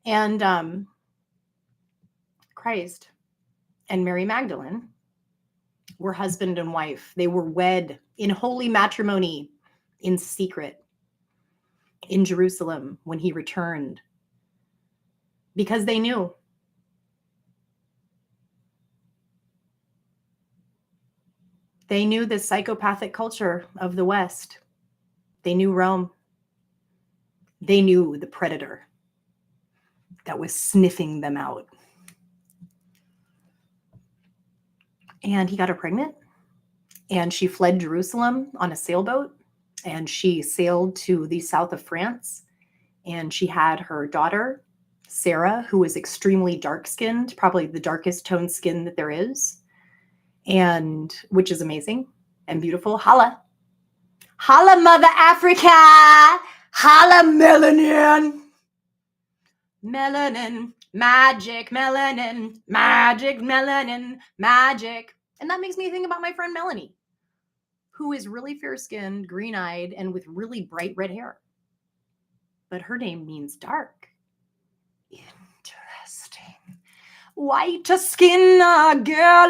And Christ and Mary Magdalene were husband and wife. They were wed in holy matrimony in secret in Jerusalem when he returned. Because they knew. They knew the psychopathic culture of the West. They knew Rome. They knew the predator that was sniffing them out. And he got her pregnant. And she fled Jerusalem on a sailboat. And she sailed to the south of France. And she had her daughter, Sarah, who was extremely dark-skinned, probably the darkest toned skin that there is. And which is amazing and beautiful. Holla. Holla, Mother Africa. Holla, melanin. Melanin, magic, melanin, magic, melanin, magic. And that makes me think about my friend Melanie, who is really fair-skinned, green-eyed, and with really bright red hair. But her name means dark. Interesting. White skin, girl,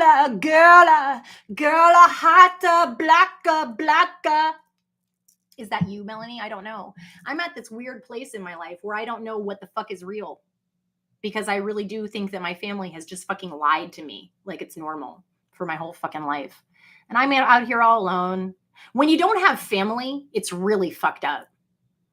hot, black. Is that you, Melanie? I don't know. I'm at this weird place in my life where I don't know what the fuck is real. Because I really do think that my family has just fucking lied to me like it's normal for my whole fucking life. And I'm out here all alone. When you don't have family, it's really fucked up.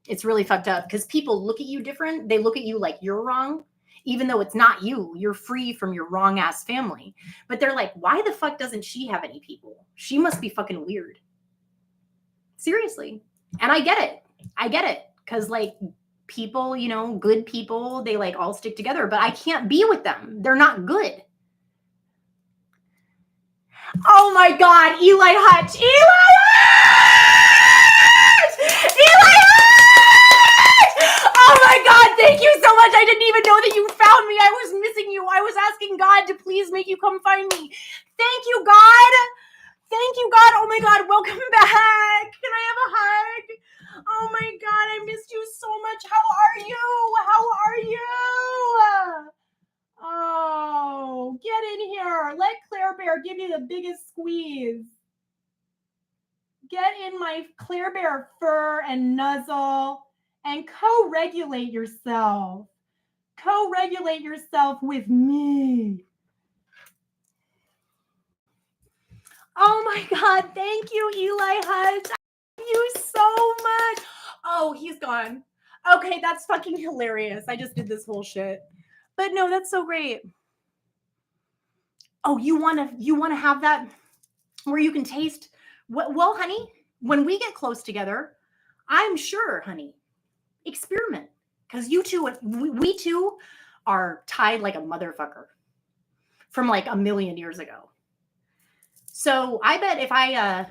It's really fucked up because people look at you different. They look at you like you're wrong. Even though it's not you, you're free from your wrong ass family. But they're like, why the fuck doesn't she have any people? She must be fucking weird. Seriously. And I get it. Because like people, you know, good people, they like all stick together, but I can't be with them. They're not good. Oh my God, Eli Hutch. Oh my God, thank you so much. I didn't even know that you found me. I was missing you. I was asking God to please make you come find me. Thank you, God. Thank you, God. Oh my God, welcome back. Can I have a hug? Oh my God, I missed you so much. How are you? Oh, get in here. Let Claire Bear give you the biggest squeeze. Get in my Claire Bear fur and nuzzle. And co-regulate yourself. Co-regulate yourself with me. Oh my God, thank you, Eli Hutch. Thank you so much. Oh, he's gone. Okay, that's fucking hilarious. I just did this whole shit. But no, that's so great. Oh, you wanna have that where you can taste well, honey, when we get close together, I'm sure, honey. Experiment. Because you two, we two are tied like a motherfucker from like a million years ago. So I bet if I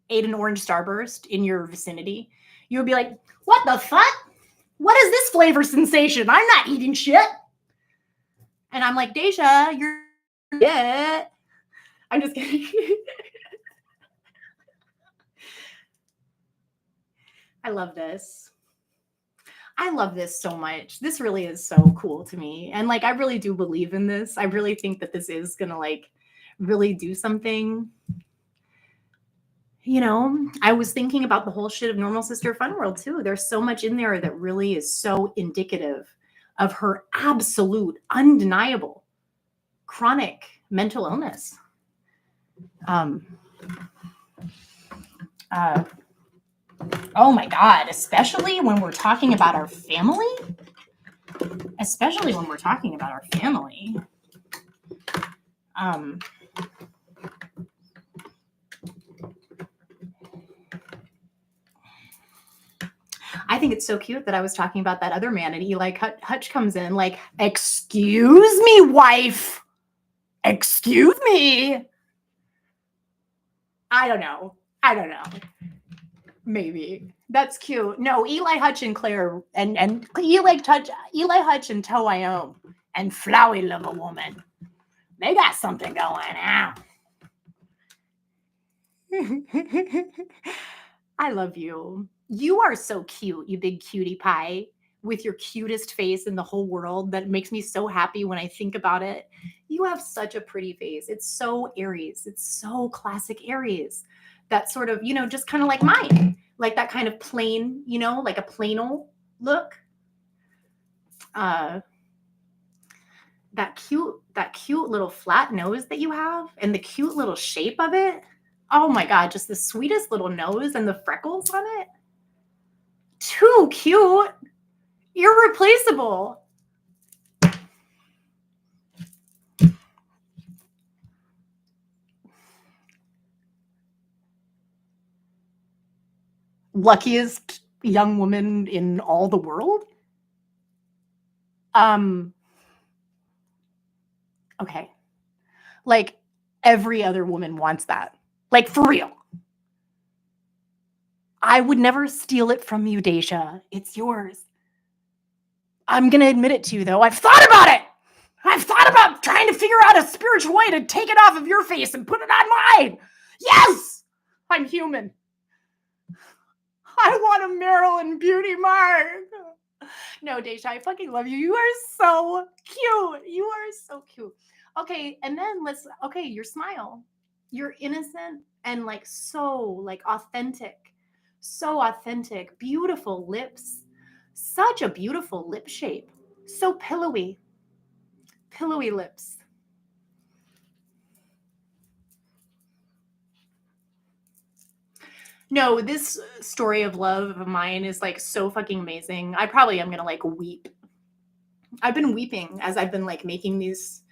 ate an orange starburst in your vicinity, you would be like, what the fuck? What is this flavor sensation? I'm not eating shit. And I'm like, Deja, you're it. I'm just kidding. I love this. I love this so much. This really is so cool to me. And like, I really do believe in this. I really think that this is going to like really do something. You know, I was thinking about the whole shit of Normal Sister Fun World too. There's so much in there that really is so indicative of her absolute, undeniable, chronic mental illness. Oh my God, especially when we're talking about our family. Especially when we're talking about our family. I think it's so cute that I was talking about that other man and Eli Hutch comes in like, excuse me, wife. Excuse me. I don't know. Maybe. That's cute. No, Eli Hutch and Claire and Eli Hutch and Toe Iome and Flowey Love a Woman. They got something going on. I love you. You are so cute, you big cutie pie, with your cutest face in the whole world. That makes me so happy when I think about it. You have such a pretty face. It's so Aries. It's so classic Aries. That sort of, you know, just kind of like mine. Like that kind of plain, you know, like a plain look. That cute little flat nose that you have and the cute little shape of it. Oh my God, just the sweetest little nose and the freckles on it. Too cute. Irreplaceable. Luckiest young woman in all the world? Okay. Like every other woman wants that. Like for real. I would never steal it from you, Deja. It's yours. I'm going to admit it to you, though. I've thought about it. I've thought about trying to figure out a spiritual way to take it off of your face and put it on mine. Yes! I'm human. I want a Marilyn Beauty mark. No, Deja, I fucking love you. You are so cute. You are so cute. Okay, and then your smile. You're innocent and like so like authentic. So authentic. Beautiful lips. Such a beautiful lip shape. So pillowy. Pillowy lips. No, this story of love of mine is like so fucking amazing. I probably am gonna like weep. I've been weeping as I've been like making these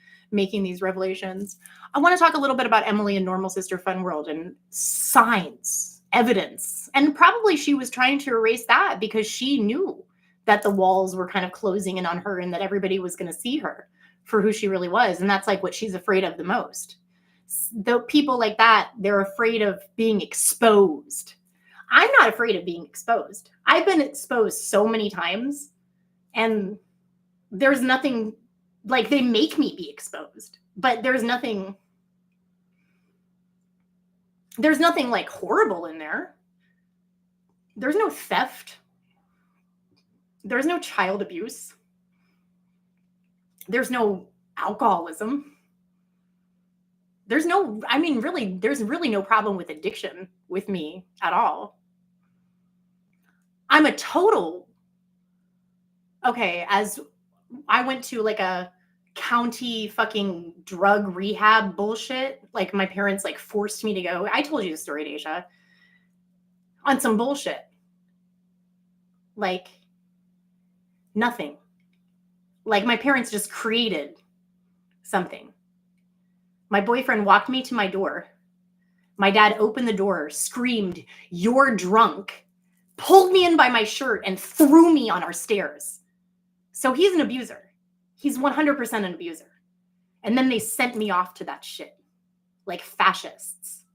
revelations. I want to talk a little bit about Emily and Normal Sister Fun World and signs, evidence. And probably she was trying to erase that because she knew that the walls were kind of closing in on her and that everybody was going to see her for who she really was. And that's like what she's afraid of the most. The people like that, they're afraid of being exposed. I'm not afraid of being exposed. I've been exposed so many times and there's nothing like they make me be exposed, but there's nothing like horrible in there. There's no theft. There's no child abuse. There's no alcoholism. There's really no problem with addiction with me at all. I'm a total, as I went to like a county fucking drug rehab bullshit. Like my parents like forced me to go. I told you the story, Deja. On some bullshit. Like nothing. Like my parents just created something. My boyfriend walked me to my door. My dad opened the door, screamed, "You're drunk," pulled me in by my shirt and threw me on our stairs. So he's an abuser. He's 100% an abuser. And then they sent me off to that shit, like fascists.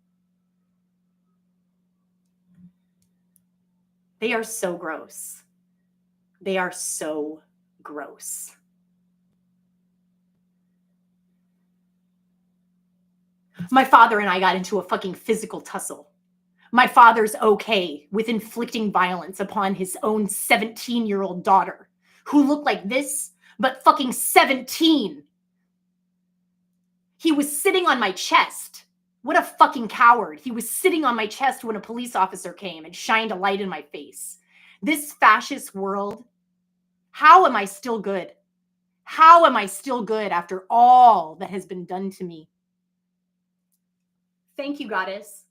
They are so gross. They are so gross. My father and I got into a fucking physical tussle. My father's okay with inflicting violence upon his own 17-year-old daughter, who looked like this, but fucking 17. He was sitting on my chest. What a fucking coward. He was sitting on my chest when a police officer came and shined a light in my face. This fascist world, how am I still good? How am I still good after all that has been done to me? Thank you, goddess.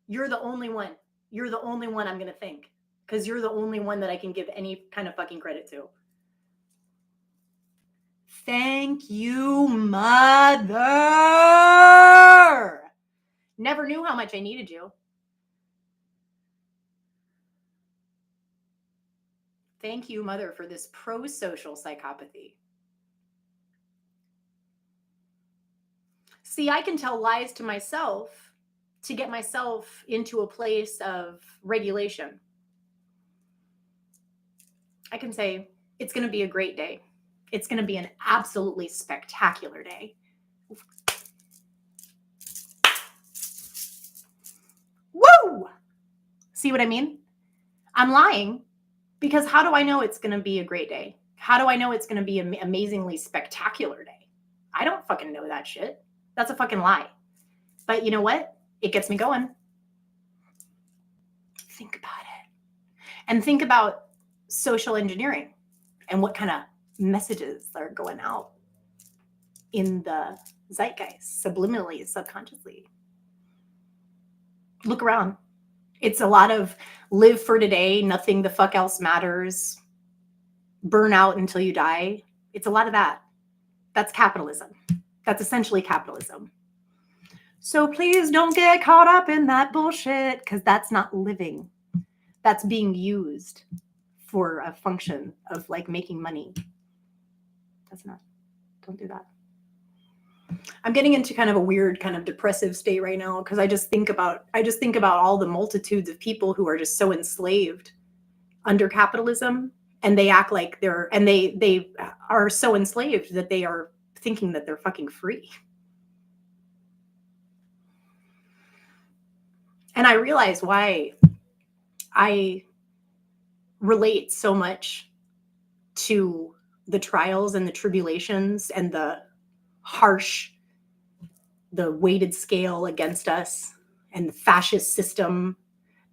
You're the only one. You're the only one I'm going to thank, because you're the only one that I can give any kind of fucking credit to. Thank you, mother. Never knew how much I needed you. Thank you, mother, for this pro-social psychopathy. See, I can tell lies to myself to get myself into a place of regulation. I can say, it's going to be a great day. It's going to be an absolutely spectacular day. Woo! See what I mean? I'm lying because how do I know it's going to be a great day? How do I know it's going to be an amazingly spectacular day? I don't fucking know that shit. That's a fucking lie. But you know what? It gets me going. Think about it. And think about social engineering and what kind of messages are going out in the zeitgeist, subliminally, subconsciously. Look around. It's a lot of live for today, nothing the fuck else matters, burn out until you die. It's a lot of that. That's capitalism. That's essentially capitalism. So please don't get caught up in that bullshit, because that's not living. That's being used for a function of like making money. That's not, don't do that. I'm getting into kind of a weird kind of depressive state right now because I just think about all the multitudes of people who are just so enslaved under capitalism, and they act like they are so enslaved that they are thinking that they're fucking free. And I realize why I relate so much to the trials and the tribulations and the harsh, the weighted scale against us, and the fascist system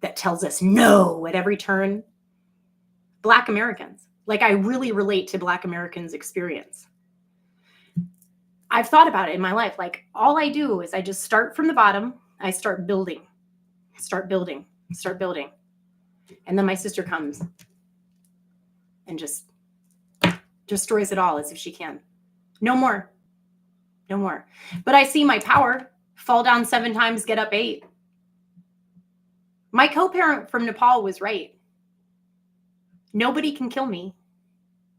that tells us no at every turn. Black Americans. Like, I really relate to Black Americans' experience. I've thought about it in my life. Like, all I do is I just start from the bottom. I start building. And then my sister comes and just destroys it all as if she can. No more. But I see my power fall down 7 times, get up 8. My co-parent from Nepal was right. Nobody can kill me.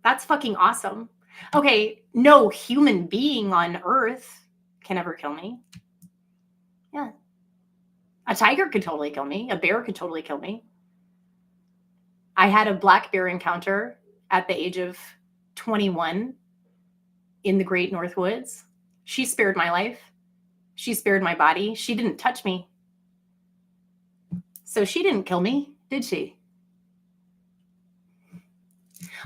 That's fucking awesome. Okay, no human being on earth can ever kill me. Yeah. A tiger could totally kill me. A bear could totally kill me. I had a black bear encounter at the age of 21 in the Great North Woods. She spared my life. She spared my body. She didn't touch me. So she didn't kill me, did she?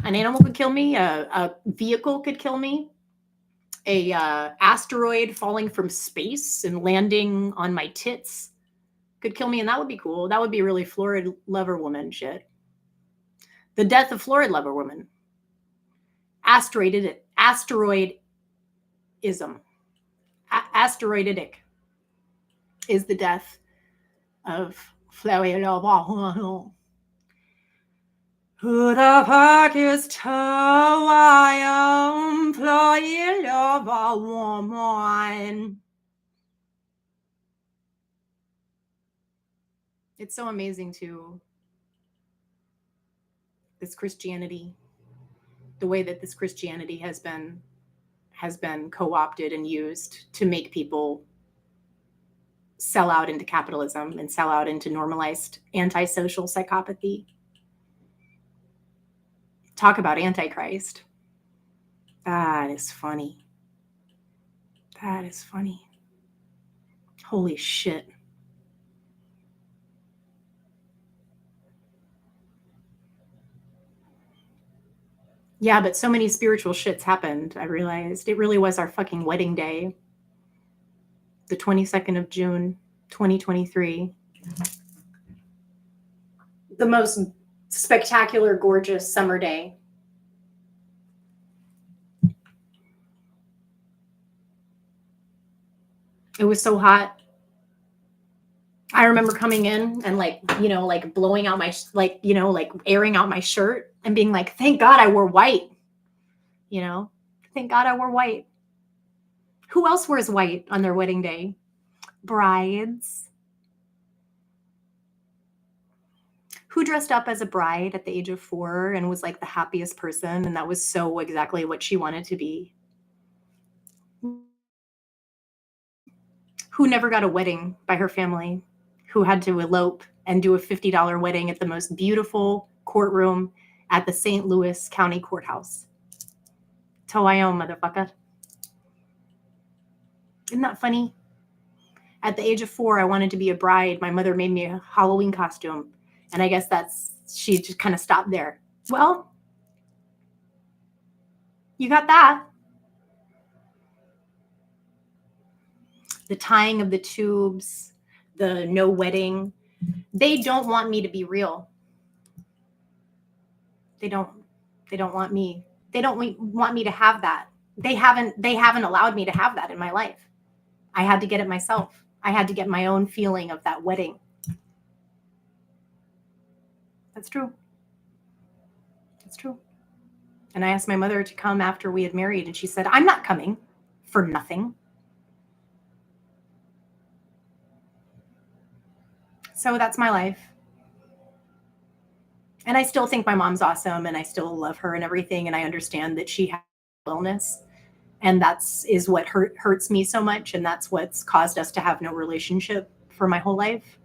An animal could kill me. A vehicle could kill me. A asteroid falling from space and landing on my tits could kill me, and that would be cool. That would be really Florid Lover Woman shit. The death of Florid Lover Woman. Asteroidism. Asteroidic is the death of Florid Lover Woman. Who the fuck is I am Florid Lover Woman? It's so amazing too. This Christianity. the way that this Christianity has been co-opted and used to make people sell out into capitalism and sell out into normalized antisocial psychopathy. Talk about Antichrist. That is funny. That is funny. Holy shit. Yeah, but so many spiritual shits happened, I realized. It really was our fucking wedding day. The 22nd of June, 2023. The most spectacular, gorgeous summer day. It was so hot. I remember coming in and like blowing out my, airing out my shirt and being like, thank God I wore white. Thank God I wore white. Who else wears white on their wedding day? Brides. Who dressed up as a bride at the age of 4 and was like the happiest person, and that was so exactly what she wanted to be? Who never got a wedding by her family? Who had to elope and do a $50 wedding at the most beautiful courtroom at the St. Louis County Courthouse? Toayo, motherfucker. Isn't that funny? At the age of 4, I wanted to be a bride. My mother made me a Halloween costume. And I guess she just kind of stopped there. Well, you got that. The tying of the tubes, the no wedding. They don't want me to be real. They don't want me. They don't want me to have that. They haven't allowed me to have that in my life. I had to get it myself. I had to get my own feeling of that wedding. That's true. That's true. And I asked my mother to come after we had married, and she said, I'm not coming for nothing. So that's my life. And I still think my mom's awesome, and I still love her and everything. And I understand that she has illness, and is what hurts me so much. And that's what's caused us to have no relationship for my whole life.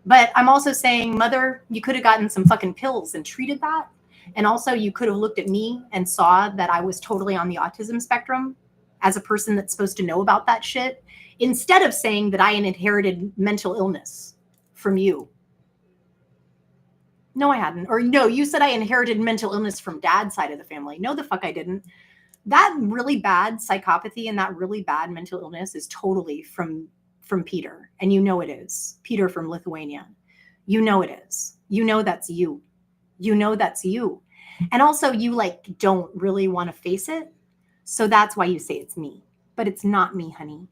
But I'm also saying, Mother, you could have gotten some fucking pills and treated that. And also you could have looked at me and saw that I was totally on the autism spectrum as a person that's supposed to know about that shit, instead of saying that I inherited mental illness from you. No, I hadn't. Or no, you said I inherited mental illness from Dad's side of the family. No, the fuck I didn't. That really bad psychopathy and that really bad mental illness is totally from Peter. And you know it is. Peter from Lithuania. You know it is. You know that's you. You know that's you. And also you don't really want to face it. So that's why you say it's me. But it's not me, honey.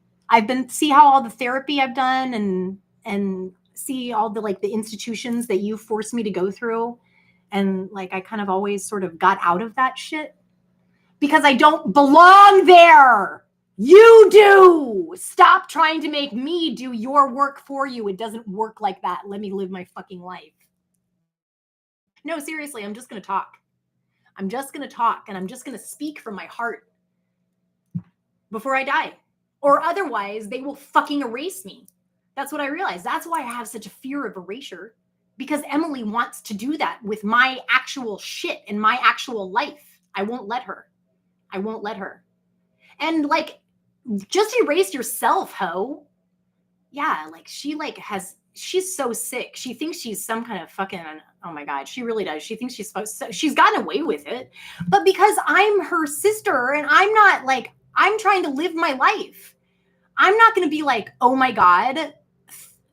See how all the therapy I've done and see all the the institutions that you forced me to go through. And I kind of always sort of got out of that shit because I don't belong there. You do. Stop trying to make me do your work for you. It doesn't work like that. Let me live my fucking life. No, seriously, I'm just going to talk. I'm just going to talk, and I'm just going to speak from my heart before I die. Or otherwise, they will fucking erase me. That's what I realized. That's why I have such a fear of erasure, because Emily wants to do that with my actual shit and my actual life. I won't let her. I won't let her. And just erase yourself, ho. Yeah, she's so sick. She thinks she's some kind of fucking, oh my God, she really does. She thinks she's gotten away with it. But because I'm her sister and I'm not I'm trying to live my life. I'm not going to be oh my God,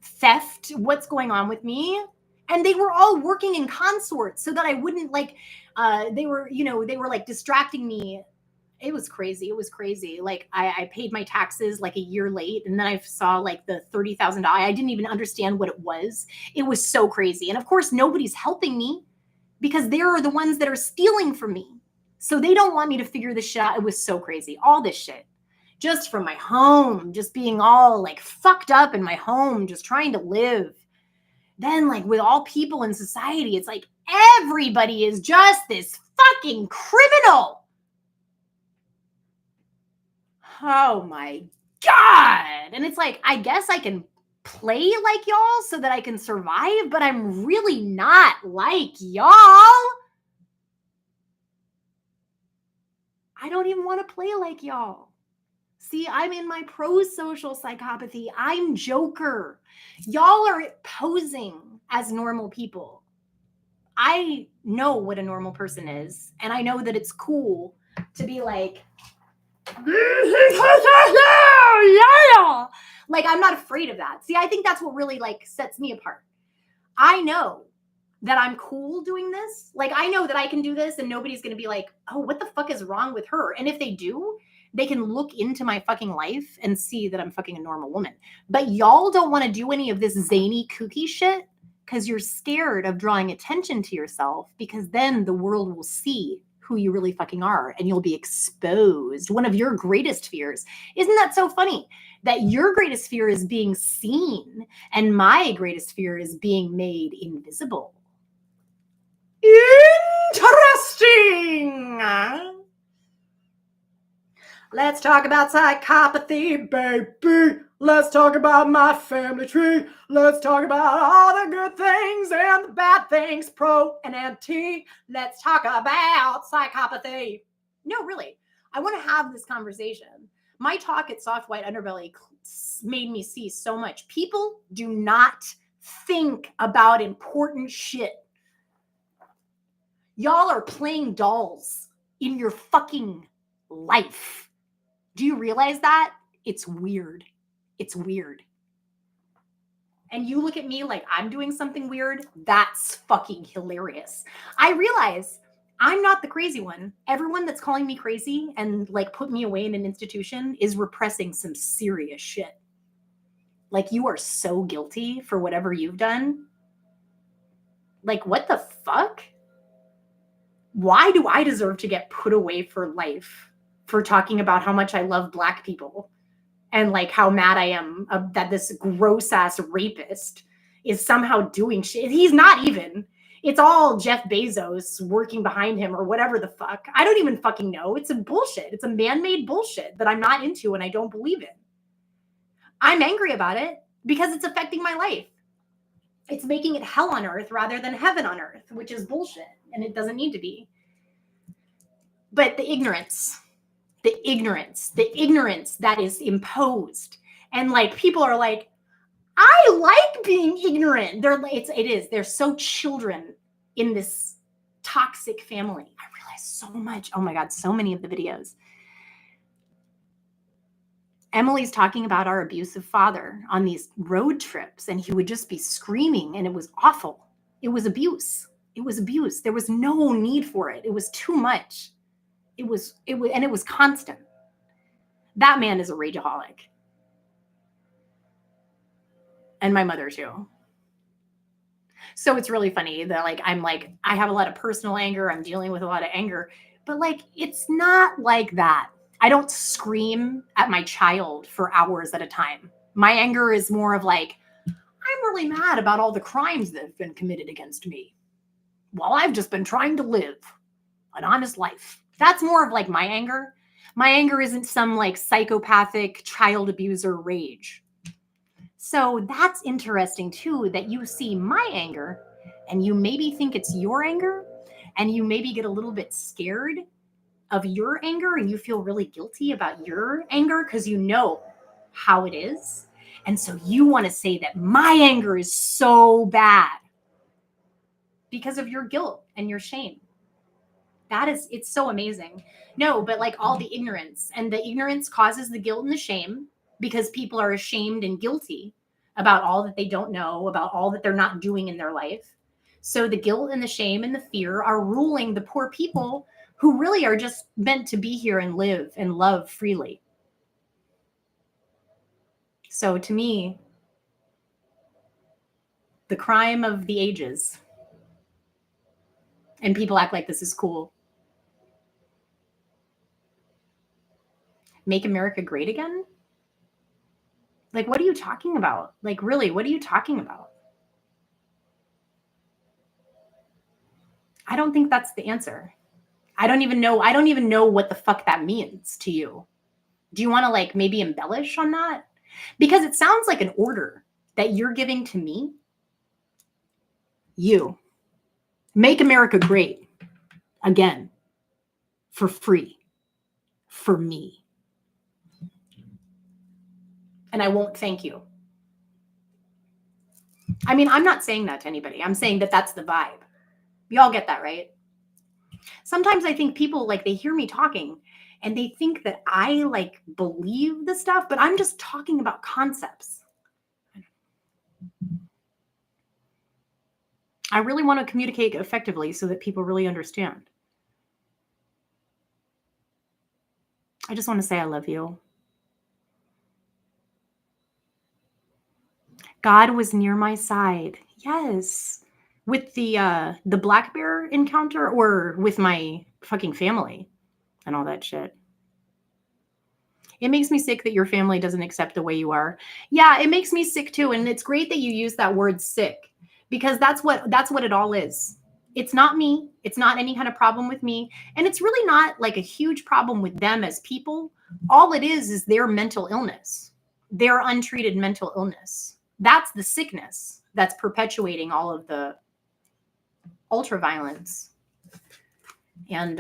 theft, what's going on with me? And they were all working in consort so that I wouldn't they were distracting me. It was crazy. It was crazy. I paid my taxes a year late, and then I saw the $30,000. I didn't even understand what it was. It was so crazy. And of course, nobody's helping me because they're the ones that are stealing from me. So they don't want me to figure this shit out. It was so crazy. All this shit. Just from my home, just being all fucked up in my home, just trying to live. Then with all people in society, it's everybody is just this fucking criminal. Oh my God. And it's like, I guess I can play like y'all so that I can survive, but I'm really not like y'all. I don't even want to play like y'all. See, I'm in my pro-social psychopathy. I'm Joker. Y'all are posing as normal people. I know what a normal person is, and I know that it's cool to be like, yeah. Like, I'm not afraid of that. See, I think that's what really like sets me apart. I know that I'm cool doing this. Like, I know that I can do this and nobody's going to be like, oh, what the fuck is wrong with her? And if they do, they can look into my fucking life and see that I'm fucking a normal woman. But y'all don't want to do any of this zany, kooky shit because you're scared of drawing attention to yourself, because then the world will see who you really fucking are and you'll be exposed. One of your greatest fears. Isn't that so funny? That your greatest fear is being seen and my greatest fear is being made invisible. Interesting. Let's talk about psychopathy, baby. Let's talk about my family tree. Let's talk about all the good things and the bad things, pro and anti. Let's talk about psychopathy. No, really. I want to have this conversation. My talk at Soft White Underbelly made me see so much. People do not think about important shit. Y'all are playing dolls in your fucking life. Do you realize that? It's weird. It's weird. And you look at me like I'm doing something weird. That's fucking hilarious. I realize I'm not the crazy one. Everyone that's calling me crazy and like put me away in an institution is repressing some serious shit. Like, you are so guilty for whatever you've done. Like, what the fuck? Why do I deserve to get put away for life for talking about how much I love Black people and like how mad I am that this gross ass rapist is somehow doing shit? He's not even. It's all Jeff Bezos working behind him or whatever the fuck. I don't even fucking know. It's a bullshit. It's a man-made bullshit that I'm not into and I don't believe in. I'm angry about it because it's affecting my life. It's making it hell on earth rather than heaven on earth, which is bullshit, and it doesn't need to be. But the ignorance that is imposed, and like people are like, I like being ignorant. They're so children in this toxic family. I realize so much. Oh my God, so many of the videos. Emily's talking about our abusive father on these road trips, and he would just be screaming, and it was awful. It was abuse. It was abuse. There was no need for it. It was too much. It was constant. That man is a rageaholic. And my mother too. So it's really funny that like, I have a lot of personal anger. I'm dealing with a lot of anger, but like, it's not like that. I don't scream at my child for hours at a time. My anger is more of like, I'm really mad about all the crimes that have been committed against me while I've just been trying to live an honest life. That's more of like my anger. My anger isn't some like psychopathic child abuser rage. So that's interesting too, that you see my anger and you maybe think it's your anger and you maybe get a little bit scared of your anger and you feel really guilty about your anger because you know how it is. And so you want to say that my anger is so bad because of your guilt and your shame. It's so amazing. No, but like all the ignorance, and the ignorance causes the guilt and the shame because people are ashamed and guilty about all that they don't know, about all that they're not doing in their life. So the guilt and the shame and the fear are ruling the poor people who really are just meant to be here and live and love freely. So to me, the crime of the ages, and people act like this is cool. Make America great again? Like, what are you talking about? Like, really, what are you talking about? I don't think that's the answer. I don't even know what the fuck that means to you. Do you want to like maybe embellish on that? Because it sounds like an order that you're giving to me. You make America great again for free for me. And I won't thank you. I mean, I'm not saying that to anybody. I'm saying that that's the vibe. Y'all get that, right? Sometimes I think people like they hear me talking and they think that I like believe the stuff, but I'm just talking about concepts. I really want to communicate effectively so that people really understand. I just want to say I love you. God was near my side. Yes. With the black bear encounter or with my fucking family and all that shit. It makes me sick that your family doesn't accept the way you are. Yeah, it makes me sick too. And it's great that you use that word sick because that's what it all is. It's not me. It's not any kind of problem with me. And it's really not like a huge problem with them as people. All it is their mental illness, their untreated mental illness. That's the sickness that's perpetuating all of the ultra violence. And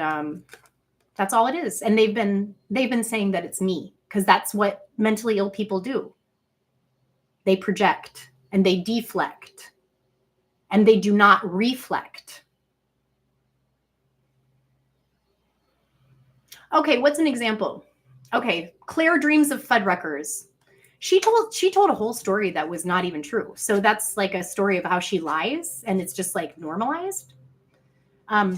that's all it is. And they've been saying that it's me because that's what mentally ill people do. They project and they deflect and they do not reflect. Okay, what's an example? Okay, Claire dreams of Fuddruckers. She told a whole story that was not even true. So that's like a story of how she lies and it's just like normalized.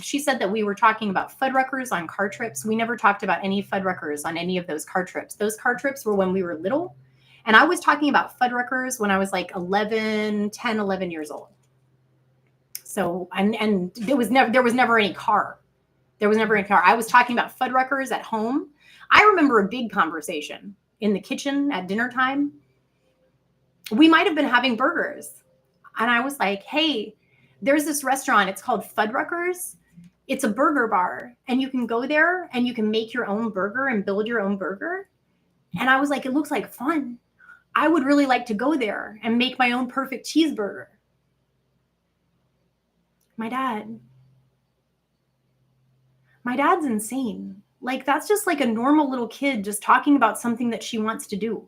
She said that we were talking about Fuddruckers on car trips. We never talked about any Fuddruckers on any of those car trips. Those car trips were when we were little. And I was talking about Fuddruckers when I was like 11 years old. So, and there was never any car. There was never any car. I was talking about Fuddruckers at home. I remember a big conversation in the kitchen at dinner time. We might have been having burgers. And I was like, hey, there's this restaurant. It's called Fuddruckers. It's a burger bar. And you can go there and you can make your own burger and build your own burger. And I was like, it looks like fun. I would really like to go there and make my own perfect cheeseburger. My dad's insane. Like, that's just like a normal little kid just talking about something that she wants to do.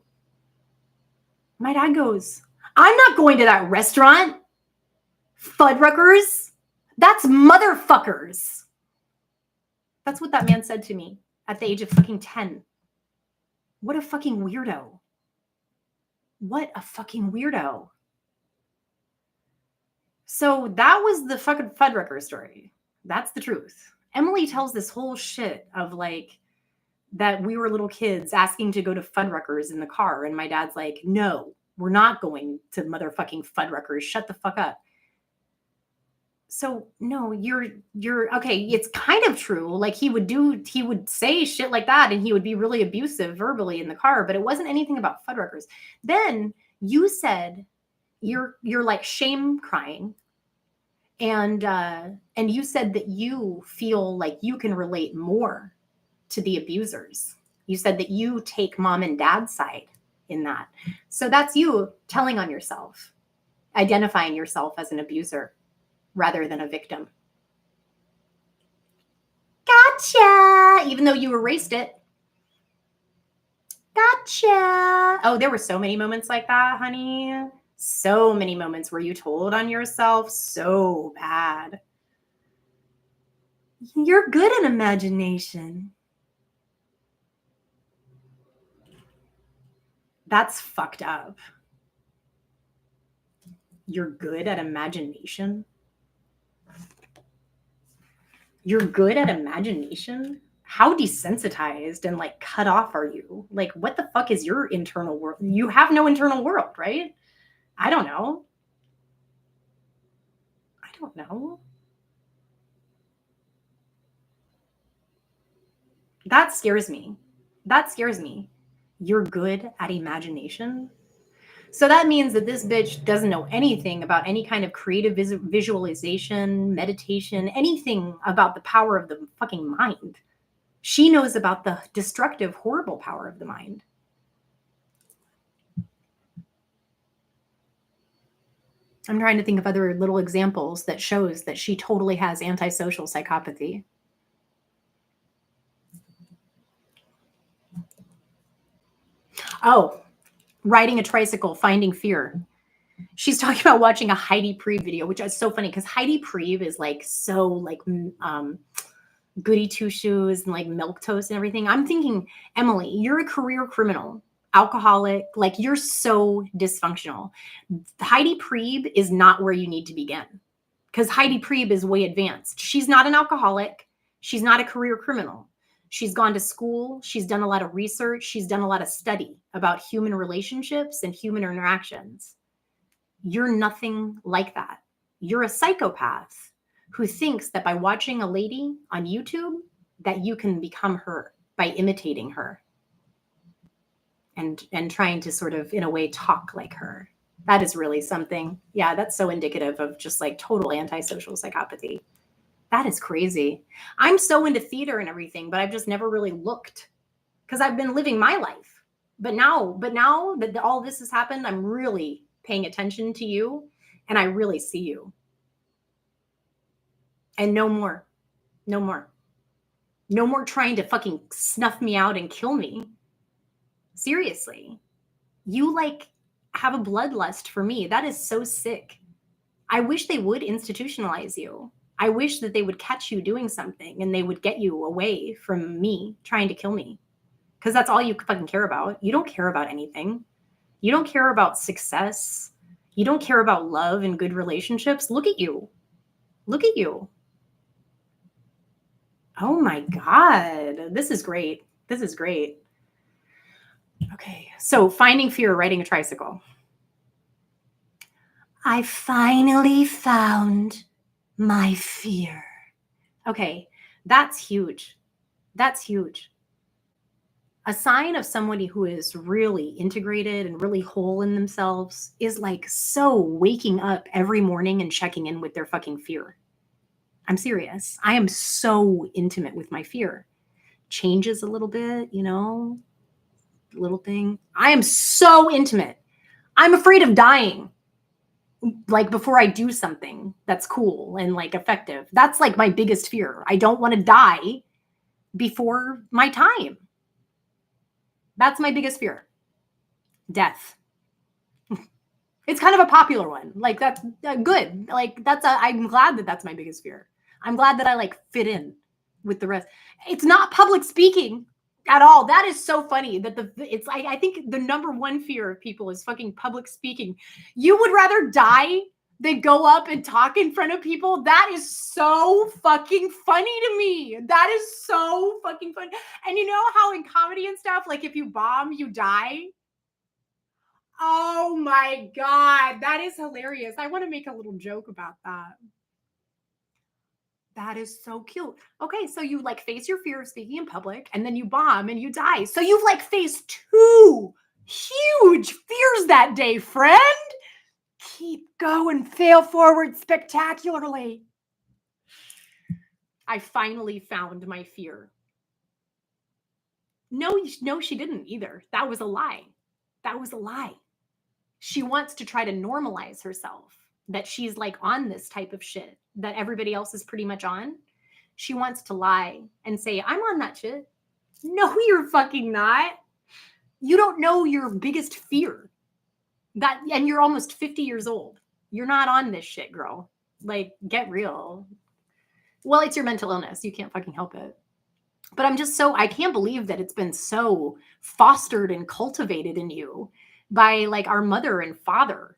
My dad goes, I'm not going to that restaurant. Fuddruckers. That's motherfuckers. That's what that man said to me at the age of fucking 10. What a fucking weirdo. What a fucking weirdo. So that was the fucking Fuddrucker story. That's the truth. Emily tells this whole shit of like that we were little kids asking to go to Fuddruckers in the car. And my dad's like, no, we're not going to motherfucking Fuddruckers. Shut the fuck up. So no, you're okay. It's kind of true. Like he would say shit like that and he would be really abusive verbally in the car, but it wasn't anything about Fuddruckers. Then you said you're like shame crying. And you said that you feel like you can relate more to the abusers. You said that you take mom and dad's side in that. So that's you telling on yourself, identifying yourself as an abuser rather than a victim. Gotcha. Even though you erased it. Gotcha. Oh, there were so many moments like that, honey. So many moments where you told on yourself so bad. You're good at imagination. That's fucked up. You're good at imagination? You're good at imagination? How desensitized and like cut off are you? Like, what the fuck is your internal world? You have no internal world, right? I don't know. That scares me. You're good at imagination. So that means that this bitch doesn't know anything about any kind of creative visualization, meditation, anything about the power of the fucking mind. She knows about the destructive, horrible power of the mind. I'm trying to think of other little examples that shows that she totally has antisocial psychopathy. Oh, riding a tricycle, finding fear. She's talking about watching a Heidi Priebe video, which is so funny because Heidi Priebe is like so like goody two shoes and like milk toast and everything. I'm thinking, Emily, you're a career criminal, alcoholic, like you're so dysfunctional. Heidi Priebe is not where you need to begin because Heidi Priebe is way advanced. She's not an alcoholic. She's not a career criminal. She's gone to school. She's done a lot of research. She's done a lot of study about human relationships and human interactions. You're nothing like that. You're a psychopath who thinks that by watching a lady on YouTube that you can become her by imitating her and trying to sort of in a way talk like her. That is really something. Yeah, that's so indicative of just like total antisocial psychopathy. That is crazy. I'm so into theater and everything, but I've just never really looked because I've been living my life. But now that all this has happened, I'm really paying attention to you and I really see you. And no more trying to fucking snuff me out and kill me. Seriously. You like have a bloodlust for me. That is so sick. I wish they would institutionalize you. I wish that they would catch you doing something and they would get you away from me trying to kill me. Because that's all you fucking care about. You don't care about anything. You don't care about success. You don't care about love and good relationships. Look at you. Look at you. Oh my God. This is great. This is great. Okay. So finding fear, riding a tricycle. I finally found my fear. Okay. That's huge. That's huge. A sign of somebody who is really integrated and really whole in themselves is like so waking up every morning and checking in with their fucking fear. I'm serious. I am so intimate with my fear. Changes a little bit, you know, little thing. I am so intimate. I'm afraid of dying. Like before I do something that's cool and like effective. That's like my biggest fear. I don't want to die before my time. That's my biggest fear. Death. It's kind of a popular one. Like that's good. Like I'm glad that that's my biggest fear. I'm glad that I like fit in with the rest. It's not public speaking at all. That is so funny that I think the number one fear of people is fucking public speaking. You would rather die than go up and talk in front of people. That is so fucking funny to me. That is so fucking funny. And you know how in comedy and stuff, like if you bomb, you die? Oh my God, that is hilarious. I want to make a little joke about that. That is so cute. Okay, so you like face your fear of speaking in public and then you bomb and you die. So you've like faced two huge fears that day, friend. Keep going, fail forward spectacularly. I finally found my fear. No, she didn't either. That was a lie. That was a lie. She wants to try to normalize herself, that she's like on this type of shit that everybody else is pretty much on. She wants to lie and say, I'm on that shit. No, you're fucking not. You don't know your biggest fear. And you're almost 50 years old. You're not on this shit, girl. Like, get real. Well, it's your mental illness. You can't fucking help it. But I can't believe that it's been so fostered and cultivated in you by like our mother and father.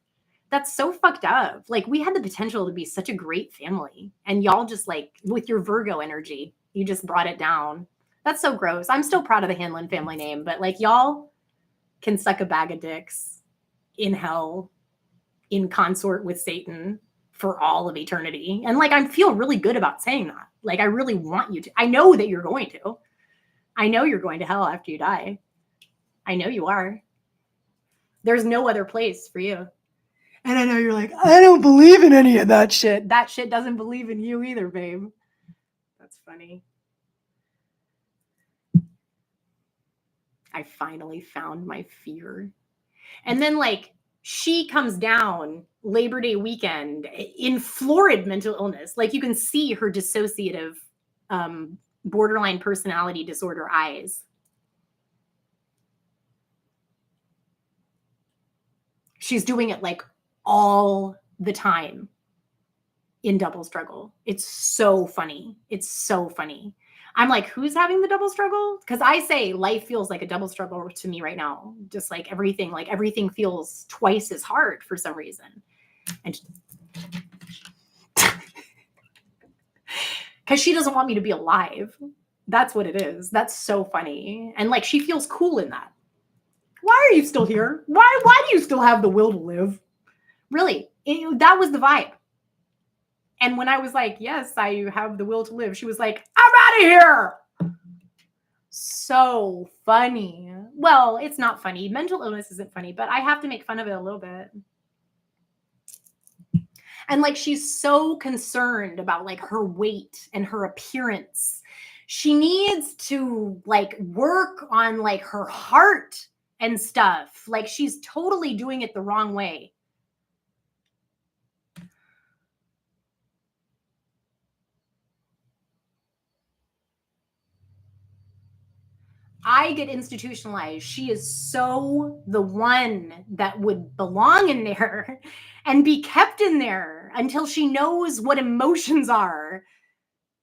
That's so fucked up. Like we had the potential to be such a great family and y'all just like with your Virgo energy, you just brought it down. That's so gross. I'm still proud of the Hanlon family name, but like y'all can suck a bag of dicks in hell in consort with Satan for all of eternity. And like, I feel really good about saying that. Like, I really want you to. I know that you're going to. I know you're going to hell after you die. I know you are. There's no other place for you. And I know you're like, I don't believe in any of that shit. That shit doesn't believe in you either, babe. That's funny. I finally found my fear. And then, like, she comes down Labor Day weekend in florid mental illness. Like, you can see her dissociative, borderline personality disorder eyes. She's doing it like all the time in Double Struggle. It's so funny. It's so funny. I'm like, who's having the double struggle? Because I say life feels like a double struggle to me right now. Just like everything feels twice as hard for some reason. And because she doesn't want me to be alive. That's what it is. That's so funny. And like, she feels cool in that. Why are you still here? Why do you still have the will to live? Really, that was the vibe. And when I was like, yes, I have the will to live, she was like, I'm out of here. So funny. Well, it's not funny. Mental illness isn't funny, but I have to make fun of it a little bit. And like, she's so concerned about like her weight and her appearance. She needs to like work on like her heart and stuff. Like, she's totally doing it the wrong way. I get institutionalized. She is so the one that would belong in there and be kept in there until she knows what emotions are,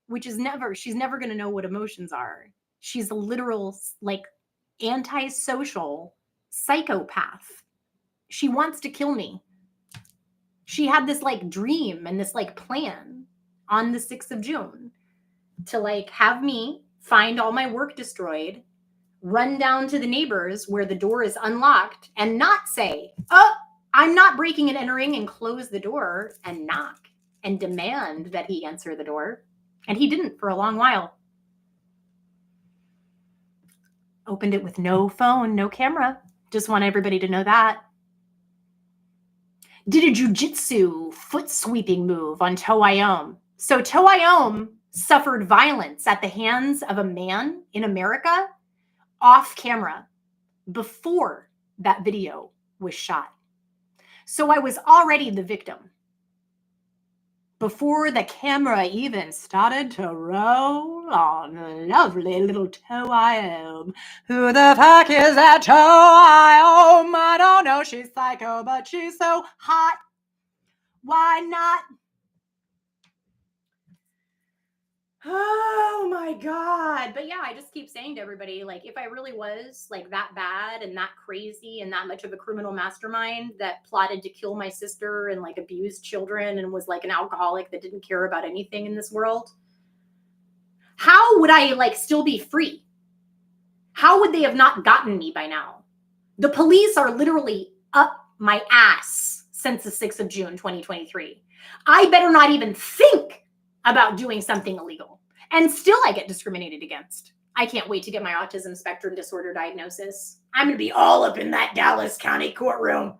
which is never, she's never going to know what emotions are. She's a literal, like, antisocial psychopath. She wants to kill me. She had this like dream and this like plan on the 6th of June to like have me find all my work destroyed, run down to the neighbors where the door is unlocked and not say, oh, I'm not breaking and entering, and close the door and knock and demand that he answer the door. And he didn't for a long while. Opened it with no phone, no camera. Just want everybody to know that. Did a jujitsu foot sweeping move on To Iom. So To Iom suffered violence at the hands of a man in America off camera before that video was shot. So I was already the victim before the camera even started to roll on lovely little To Iom. Who the fuck is that To Iom? I don't know. She's psycho, but she's so hot. Why not? Oh my God. But yeah, I just keep saying to everybody, like, if I really was like that bad and that crazy and that much of a criminal mastermind that plotted to kill my sister and like abused children and was like an alcoholic that didn't care about anything in this world, how would I like still be free? How would they have not gotten me by now? The police are literally up my ass since the 6th of June, 2023. I better not even think about doing something illegal. And still I get discriminated against. I can't wait to get my autism spectrum disorder diagnosis. I'm going to be all up in that Dallas County courtroom.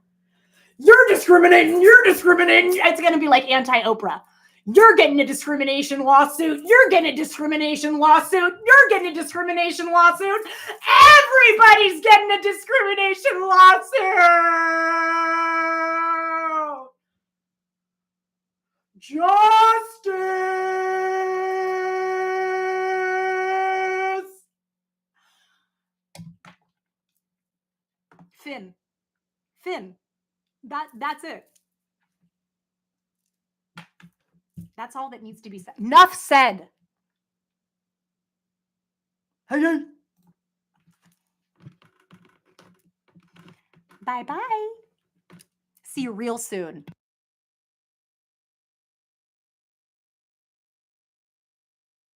You're discriminating. You're discriminating. It's going to be like anti-Oprah. You're getting a discrimination lawsuit. You're getting a discrimination lawsuit. You're getting a discrimination lawsuit. Everybody's getting a discrimination lawsuit. Justice. Finn. That's it. That's all that needs to be said. Enough said. Hey. Bye-bye. See you real soon.